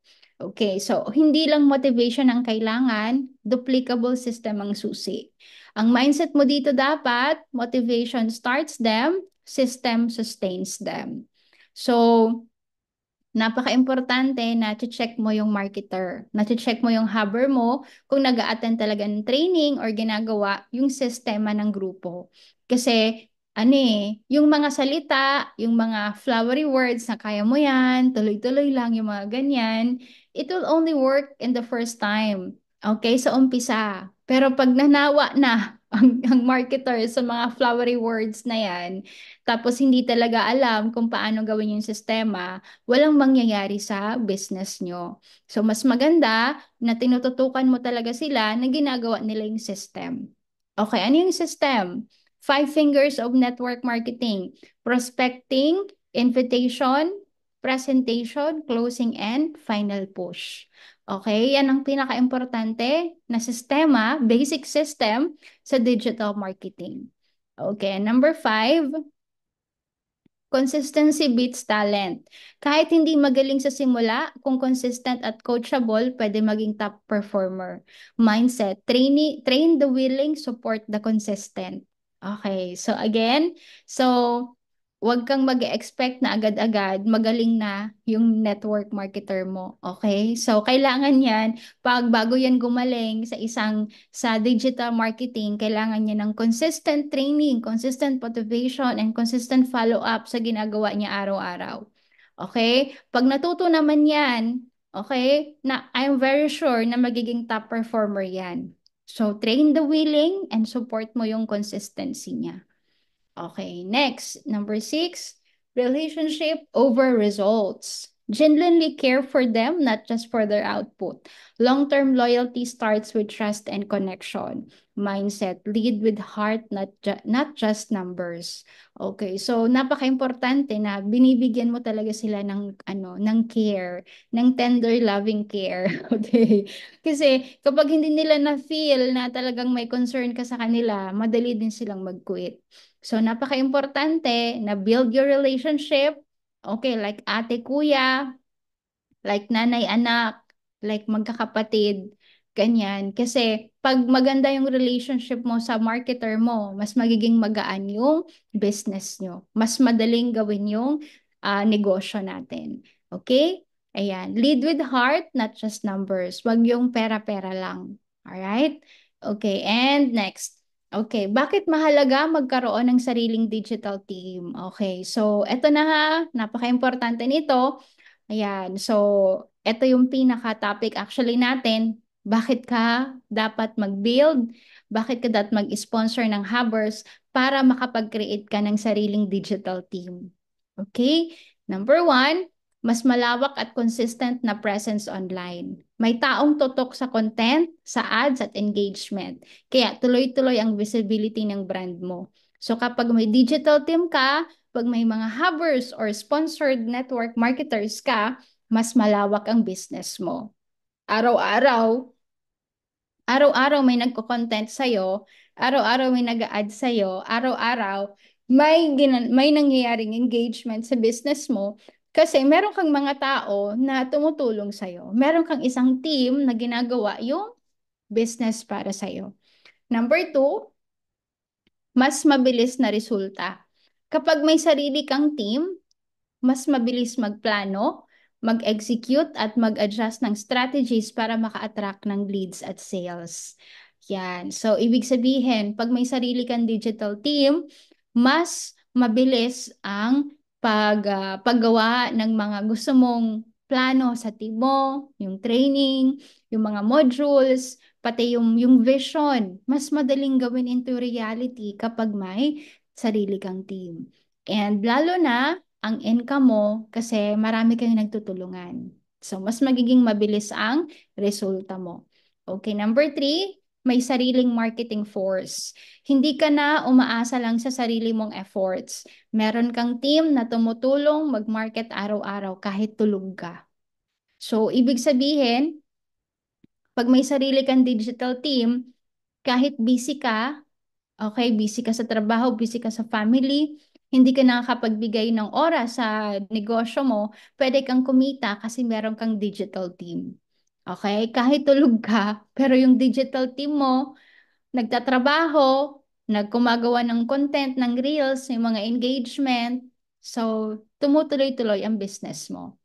Okay, so hindi lang motivation ang kailangan, duplicable system ang susi. Ang mindset mo dito dapat, motivation starts them, system sustains them. So, napaka-importante na check mo yung marketer, na check mo yung hubber mo kung nag-a-attend talaga ng training or ginagawa yung sistema ng grupo. Kasi yung mga salita, yung mga flowery words na kaya mo yan, tuloy-tuloy lang yung mga ganyan, it will only work in the first time. Okay, sa umpisa. Pero pag nanawa na ang marketer sa mga flowery words na yan, tapos hindi talaga alam kung paano gawin yung sistema, walang mangyayari sa business nyo. So, mas maganda na tinututukan mo talaga sila na ginagawa nila yung system. Okay, ano yung system? 5 fingers of network marketing. Prospecting, invitation, presentation, closing, and final push. Okay, yan ang pinaka-importante na sistema, basic system sa digital marketing. Okay, number 5, consistency beats talent. Kahit hindi magaling sa simula, kung consistent at coachable, pwede maging top performer. Mindset, train the willing, support the consistent. Okay, so again, so huwag kang mag-expect na agad-agad magaling na yung network marketer mo. Okay? So kailangan yan, pag bago yan gumaling sa digital marketing, kailangan niya ng consistent training, consistent motivation, and consistent follow-up sa ginagawa niya araw-araw. Okay? Pag natuto naman yan, okay, na I'm very sure na magiging top performer yan. So, train the willing and support mo yung consistency niya. Okay, next, number 6, relationship over results. Genuinely care for them, not just for their output. Long-term loyalty starts with trust and connection. Mindset, lead with heart, not just numbers. Okay, so napaka-importante na binibigyan mo talaga sila ng care, ng tender loving care. Okay? Kasi kapag hindi nila na-feel na talagang may concern ka sa kanila, madali din silang mag-quit. So, napaka-importante na build your relationship. Okay, like ate, kuya, like nanay, anak, like magkakapatid, ganyan. Kasi pag maganda yung relationship mo sa marketer mo, mas magiging magaan yung business nyo. Mas madaling gawin yung negosyo natin. Okay? Ayan. Lead with heart, not just numbers. Wag yung pera-pera lang. Alright? Okay, and next. Okay, bakit mahalaga magkaroon ng sariling digital team? Okay, so eto na ha, napaka-importante nito. Ayan, so ito yung pinaka-topic actually natin. Bakit ka dapat mag-build? Bakit ka dapat mag-sponsor ng Hubbers para makapag-create ka ng sariling digital team? Okay, number 1, mas malawak at consistent na presence online. May taong tutok sa content, sa ads at engagement. Kaya tuloy-tuloy ang visibility ng brand mo. So kapag may digital team ka, pag may mga hubbers or sponsored network marketers ka, mas malawak ang business mo. Araw-araw, araw-araw may nagko-content sa'yo, araw-araw may nag-a-add sa'yo, araw-araw may nangyayaring engagement sa business mo kasi meron kang mga tao na tumutulong sa'yo. Meron kang isang team na ginagawa yung business para sa'yo. Number 2, mas mabilis na resulta. Kapag may sarili kang team, mas mabilis magplano, mag-execute at mag-adjust ng strategies para maka-attract ng leads at sales. Yan. So, ibig sabihin, pag may sarili kang digital team, mas mabilis ang paggawa ng mga gusto mong plano sa team mo, yung training, yung mga modules, pati yung vision, mas madaling gawin into reality kapag may sarili kang team. And lalo na, ang income mo kasi marami kayong nagtutulungan. So, mas magiging mabilis ang resulta mo. Okay, number 3, may sariling marketing force. Hindi ka na umaasa lang sa sarili mong efforts. Meron kang team na tumutulong mag-market araw-araw kahit tulog ka. So, ibig sabihin, pag may sarili kang digital team, kahit busy ka, okay, busy ka sa trabaho, busy ka sa family, hindi ka nakakapagbigay ng oras sa negosyo mo, pwede kang kumita kasi meron kang digital team. Okay? Kahit tulog ka, pero yung digital team mo, nagtatrabaho, nagkumagawa ng content, ng reels, yung mga engagement, so tumutuloy-tuloy ang business mo.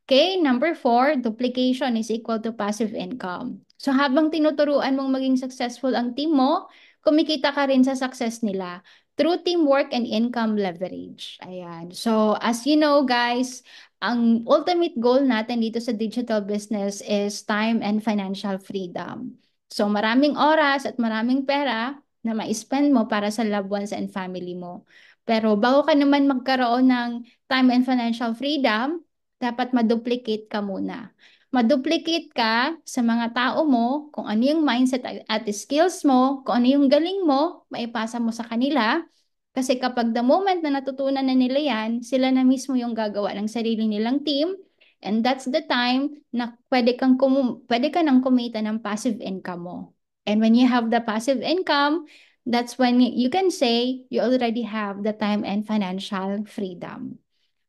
Okay, number 4, duplication is equal to passive income. So habang tinuturuan mong maging successful ang team mo, kumikita ka rin sa success nila through teamwork and income leverage. Ayan. So as you know guys, ang ultimate goal natin dito sa digital business is time and financial freedom. So maraming oras at maraming pera na ma-spend mo para sa loved ones and family mo. Pero bago ka naman magkaroon ng time and financial freedom, dapat maduplicate ka muna. Maduplicate ka sa mga tao mo, kung ano yung mindset at skills mo, kung ano yung galing mo, maipasa mo sa kanila. Kasi kapag the moment na natutunan na nila yan, sila na mismo yung gagawa ng sarili nilang team. And that's the time na pwede ka nang kumita ng passive income mo. And when you have the passive income, that's when you can say you already have the time and financial freedom.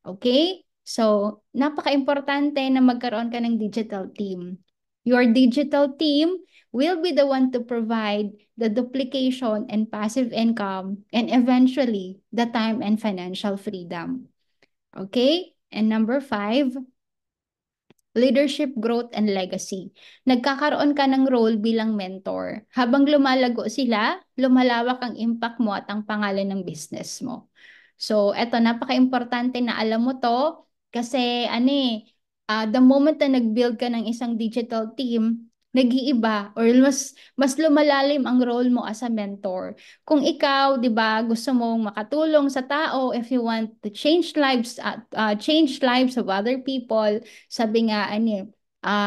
Okay? So, napaka-importante na magkaroon ka ng digital team. Your digital team will be the one to provide the duplication and passive income and eventually the time and financial freedom. Okay? And number 5, leadership, growth, and legacy. Nagkakaroon ka ng role bilang mentor. Habang lumalago sila, lumalawak ang impact mo at ang pangalan ng business mo. So, eto, napaka-importante na alam mo to kasi the moment na nag-build ka ng isang digital team, nag-iiba or mas lumalalim ang role mo as a mentor. Kung ikaw, 'di ba, gusto mong makatulong sa tao, if you want to change lives of other people, sabi nga,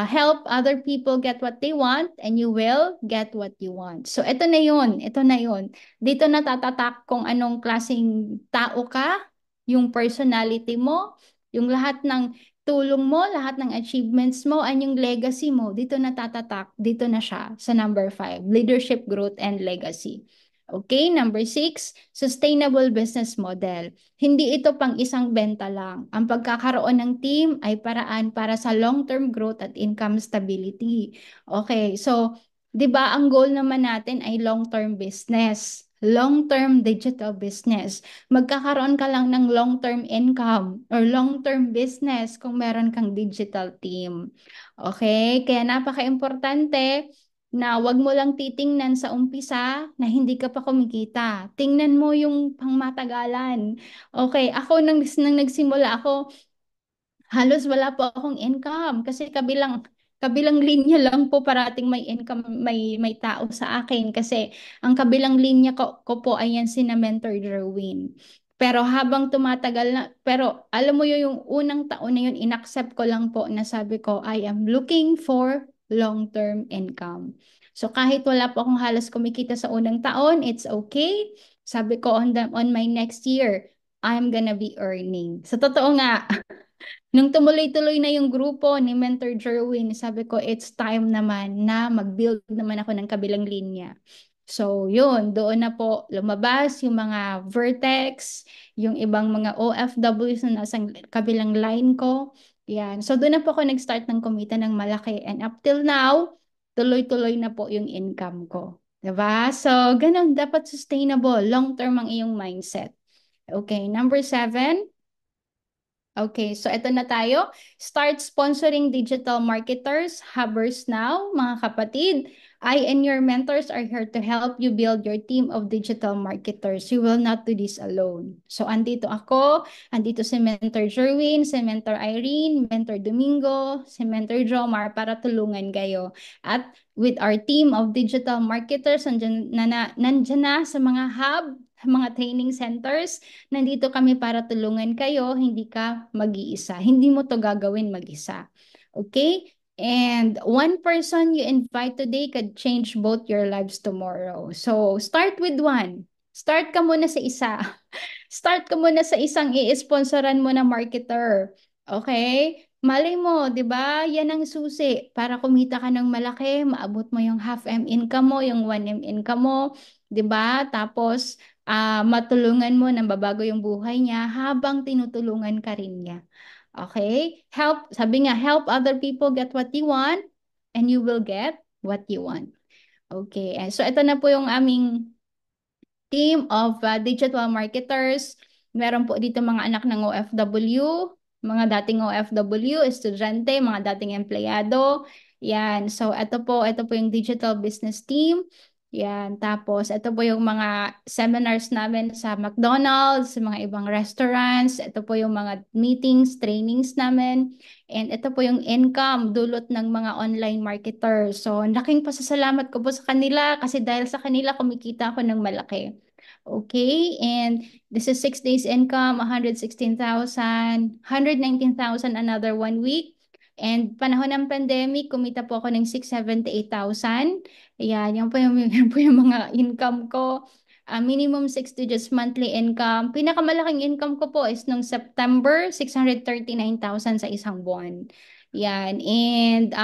help other people get what they want and you will get what you want. So, ito na yun. Ito na yun. Dito natatatak kung anong klaseng tao ka, yung personality mo, yung lahat ng tulong mo, lahat ng achievements mo, and yung legacy mo. Dito natatatak. Dito na siya sa number 5, leadership, growth, and legacy. Okay, number 6, sustainable business model. Hindi ito pang isang benta lang. Ang pagkakaroon ng team ay paraan para sa long-term growth at income stability. Okay, so 'di ba ang goal naman natin ay long-term business, long-term digital business. Magkakaroon ka lang ng long-term income or long-term business kung meron kang digital team. Okay, kaya napaka-importante na wag mo lang titingnan sa umpisa na hindi ka pa kumikita. Tingnan mo yung pangmatagalan. Okay, ako nang nagsimula ako, halos wala po akong income kasi kabilang linya lang po parating may income, may tao sa akin kasi ang kabilang linya ko po ay yan sina Mentor Jerwin. Pero habang tumatagal na, pero alam mo yun, yung unang taon na yun, inaccept ko lang po na sabi ko, I am looking for long-term income. So kahit wala po akong halos kumikita sa unang taon, it's okay. Sabi ko on my next year, I'm gonna be earning. So totoo nga, nung tumuloy-tuloy na yung grupo ni Mentor Jerwin, sabi ko, it's time naman na mag-build naman ako ng kabilang linya. So, yun, doon na po lumabas yung mga Vertex, yung ibang mga OFWs na nasa kabilang line ko. Yan. So, doon na po ako nag-start ng kumita ng malaki. And up till now, tuloy-tuloy na po yung income ko. Diba? So, ganun, dapat sustainable, long-term ang iyong mindset. Okay, number 7. Okay, so ito na tayo. Start sponsoring digital marketers, hubbers now, mga kapatid. I and your mentors are here to help you build your team of digital marketers. You will not do this alone. So, andito ako, andito si Mentor Jerwin, si Mentor Irene, Mentor Domingo, si Mentor Jomar para tulungan kayo. At with our team of digital marketers, nandyan na sa mga hub, mga training centers, nandito kami para tulungan kayo, hindi ka mag-iisa. Hindi mo to gagawin mag-isa. Okay? And one person you invite today could change both your lives tomorrow. So, start with one. Start ka muna sa isa. Start ka muna sa isang i-sponsoran mo na marketer. Okay? Malay mo, 'di ba? Yan ang susi para kumita ka ng malaki, maabot mo yung half M income mo, yung 1M income mo, 'di ba? Tapos matulungan mo na babago yung buhay niya habang tinutulungan ka rin niya. Okay? Help, sabi nga, help other people get what you want and you will get what you want. Okay. And so ito na po yung aming team of digital marketers. Meron po dito mga anak ng OFW, mga dating OFW, estudyante, mga dating empleyado. Yan. So ito po yung digital business team. Yan. Tapos ito po yung mga seminars namin sa McDonald's, sa mga ibang restaurants. Ito po yung mga meetings, trainings namin. And ito po yung income dulot ng mga online marketers. So, ang laking pasasalamat ko po sa kanila kasi dahil sa kanila kumikita ako ng malaki. Okay, and this is 6 days income, 116,000, 119,000 another 1 week. And panahon ng pandemic, kumita po ako ng 678,000. Ayan, yan po yung, yan po yung mga income ko. Minimum 6 digits monthly income. Pinakamalaking income ko po is nung September, 639,000 sa isang buwan. Yan, and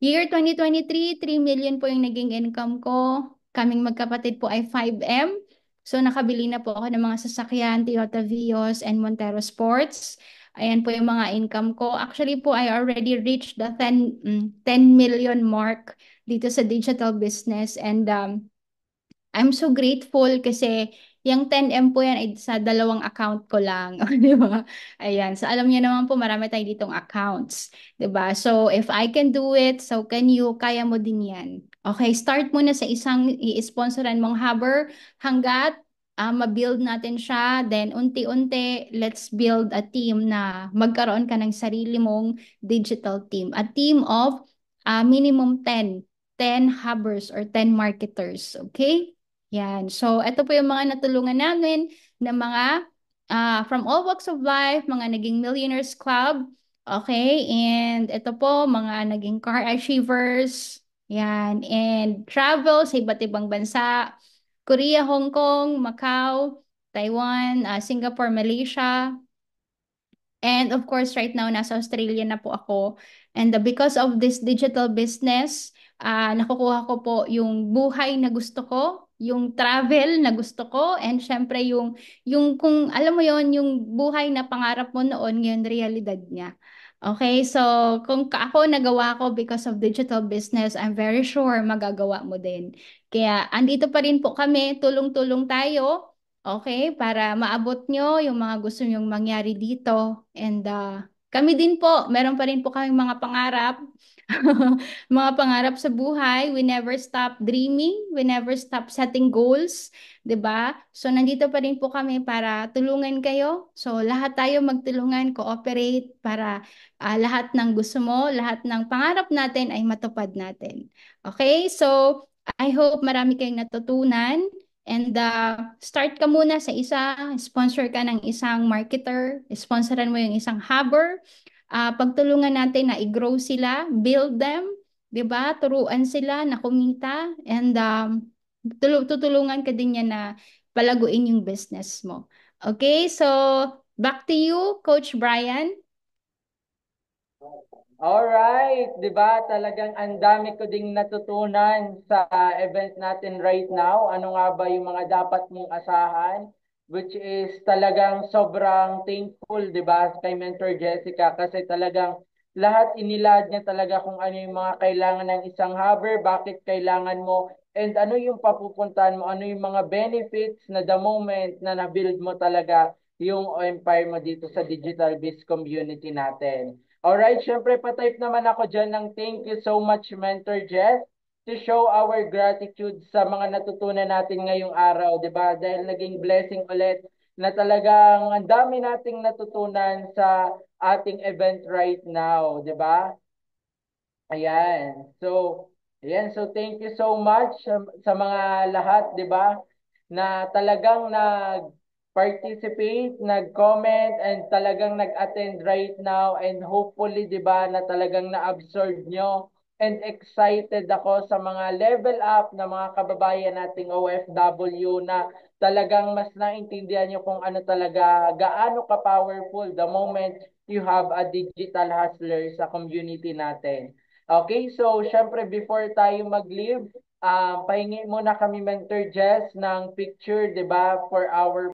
year 2023, 3 million po yung naging income ko. Kaming magkapatid po ay 5M. So nakabili na po ako ng mga sasakyan, Toyota Vios and Montero Sports. Ayan po yung mga income ko. Actually po, I already reached the 10 million mark dito sa digital business. And I'm so grateful kasi yung 10M po yan ay sa dalawang account ko lang. Di ba? Ayan. So alam niyo naman po, marami tayo ditong accounts. Di ba? So if I can do it, so can you. Kaya mo din yan. Okay, start muna sa isang i-sponsoran mong hubber hanggat ma-build natin siya. Then unti-unti, let's build a team na magkaroon ka ng sarili mong digital team. A team of minimum 10 hubbers or 10 marketers. Okay? Yan. So, ito po yung mga natulungan namin na mga from all walks of life, mga naging Millionaires Club. Okay? And ito po, mga naging car achievers. Yan. And travel sa iba't ibang bansa. Korea, Hong Kong, Macau, Taiwan, Singapore, Malaysia. And of course, right now, nasa Australia na po ako. And because of this digital business, nakukuha ko po yung buhay na gusto ko, yung travel na gusto ko, and syempre yung kung alam mo yon yung buhay na pangarap mo noon, ngayon realidad niya. Okay, so kung ako nagawa ko because of digital business, I'm very sure magagawa mo din. Kaya andito pa rin po kami, tulong-tulong tayo. Okay, para maabot nyo yung mga gusto nyong mangyari dito. And kami din po, meron pa rin po kaming mga pangarap. Mga pangarap sa buhay. We never stop dreaming. We never stop setting goals. 'Di ba? So, nandito pa rin po kami para tulungan kayo. So, lahat tayo magtulungan, cooperate para lahat ng gusto mo, lahat ng pangarap natin ay matupad natin. Okay? So, I hope marami kayong natutunan. And start ka muna sa isa, sponsor ka ng isang marketer, sponsoran mo yung isang hubber, pagtulungan natin na i-grow sila, build them, 'di ba? Turuan sila na kumita and tutulungan ka din niya na palaguin yung business mo. Okay, so back to you, Coach Brian. Alright, 'di ba? Talagang ang dami ko ding natutunan sa event natin right now. Ano nga ba yung mga dapat mong asahan? Which is talagang sobrang thankful, 'di ba, kay Mentor Jessica kasi talagang lahat inilad niya talaga kung ano yung mga kailangan ng isang hubber, bakit kailangan mo, and ano yung papupuntahan mo, ano yung mga benefits na the moment na na-build mo talaga yung empire mo dito sa digital biz community natin. Alright, syempre pa-type naman ako dyan ng thank you so much, Mentor Jess. to show our gratitude sa mga natutunan natin ngayong araw, 'di ba? Dahil naging blessing ulit na talagang ang dami nating natutunan sa ating event right now, 'di ba? Ayan. So thank you so much sa mga lahat, 'di ba? Na talagang nag-participate, nag-comment, and talagang nag-attend right now. And hopefully, 'di ba, na talagang na-absorb nyo. And excited ako sa mga level up na mga kababayan nating OFW na talagang mas naintindihan nyo kung ano talaga, gaano ka-powerful the moment you have a digital hustler sa community natin. Okay, so syempre before tayo mag-leave, pahingi muna kami Mentor Jess ng picture, 'di ba, for our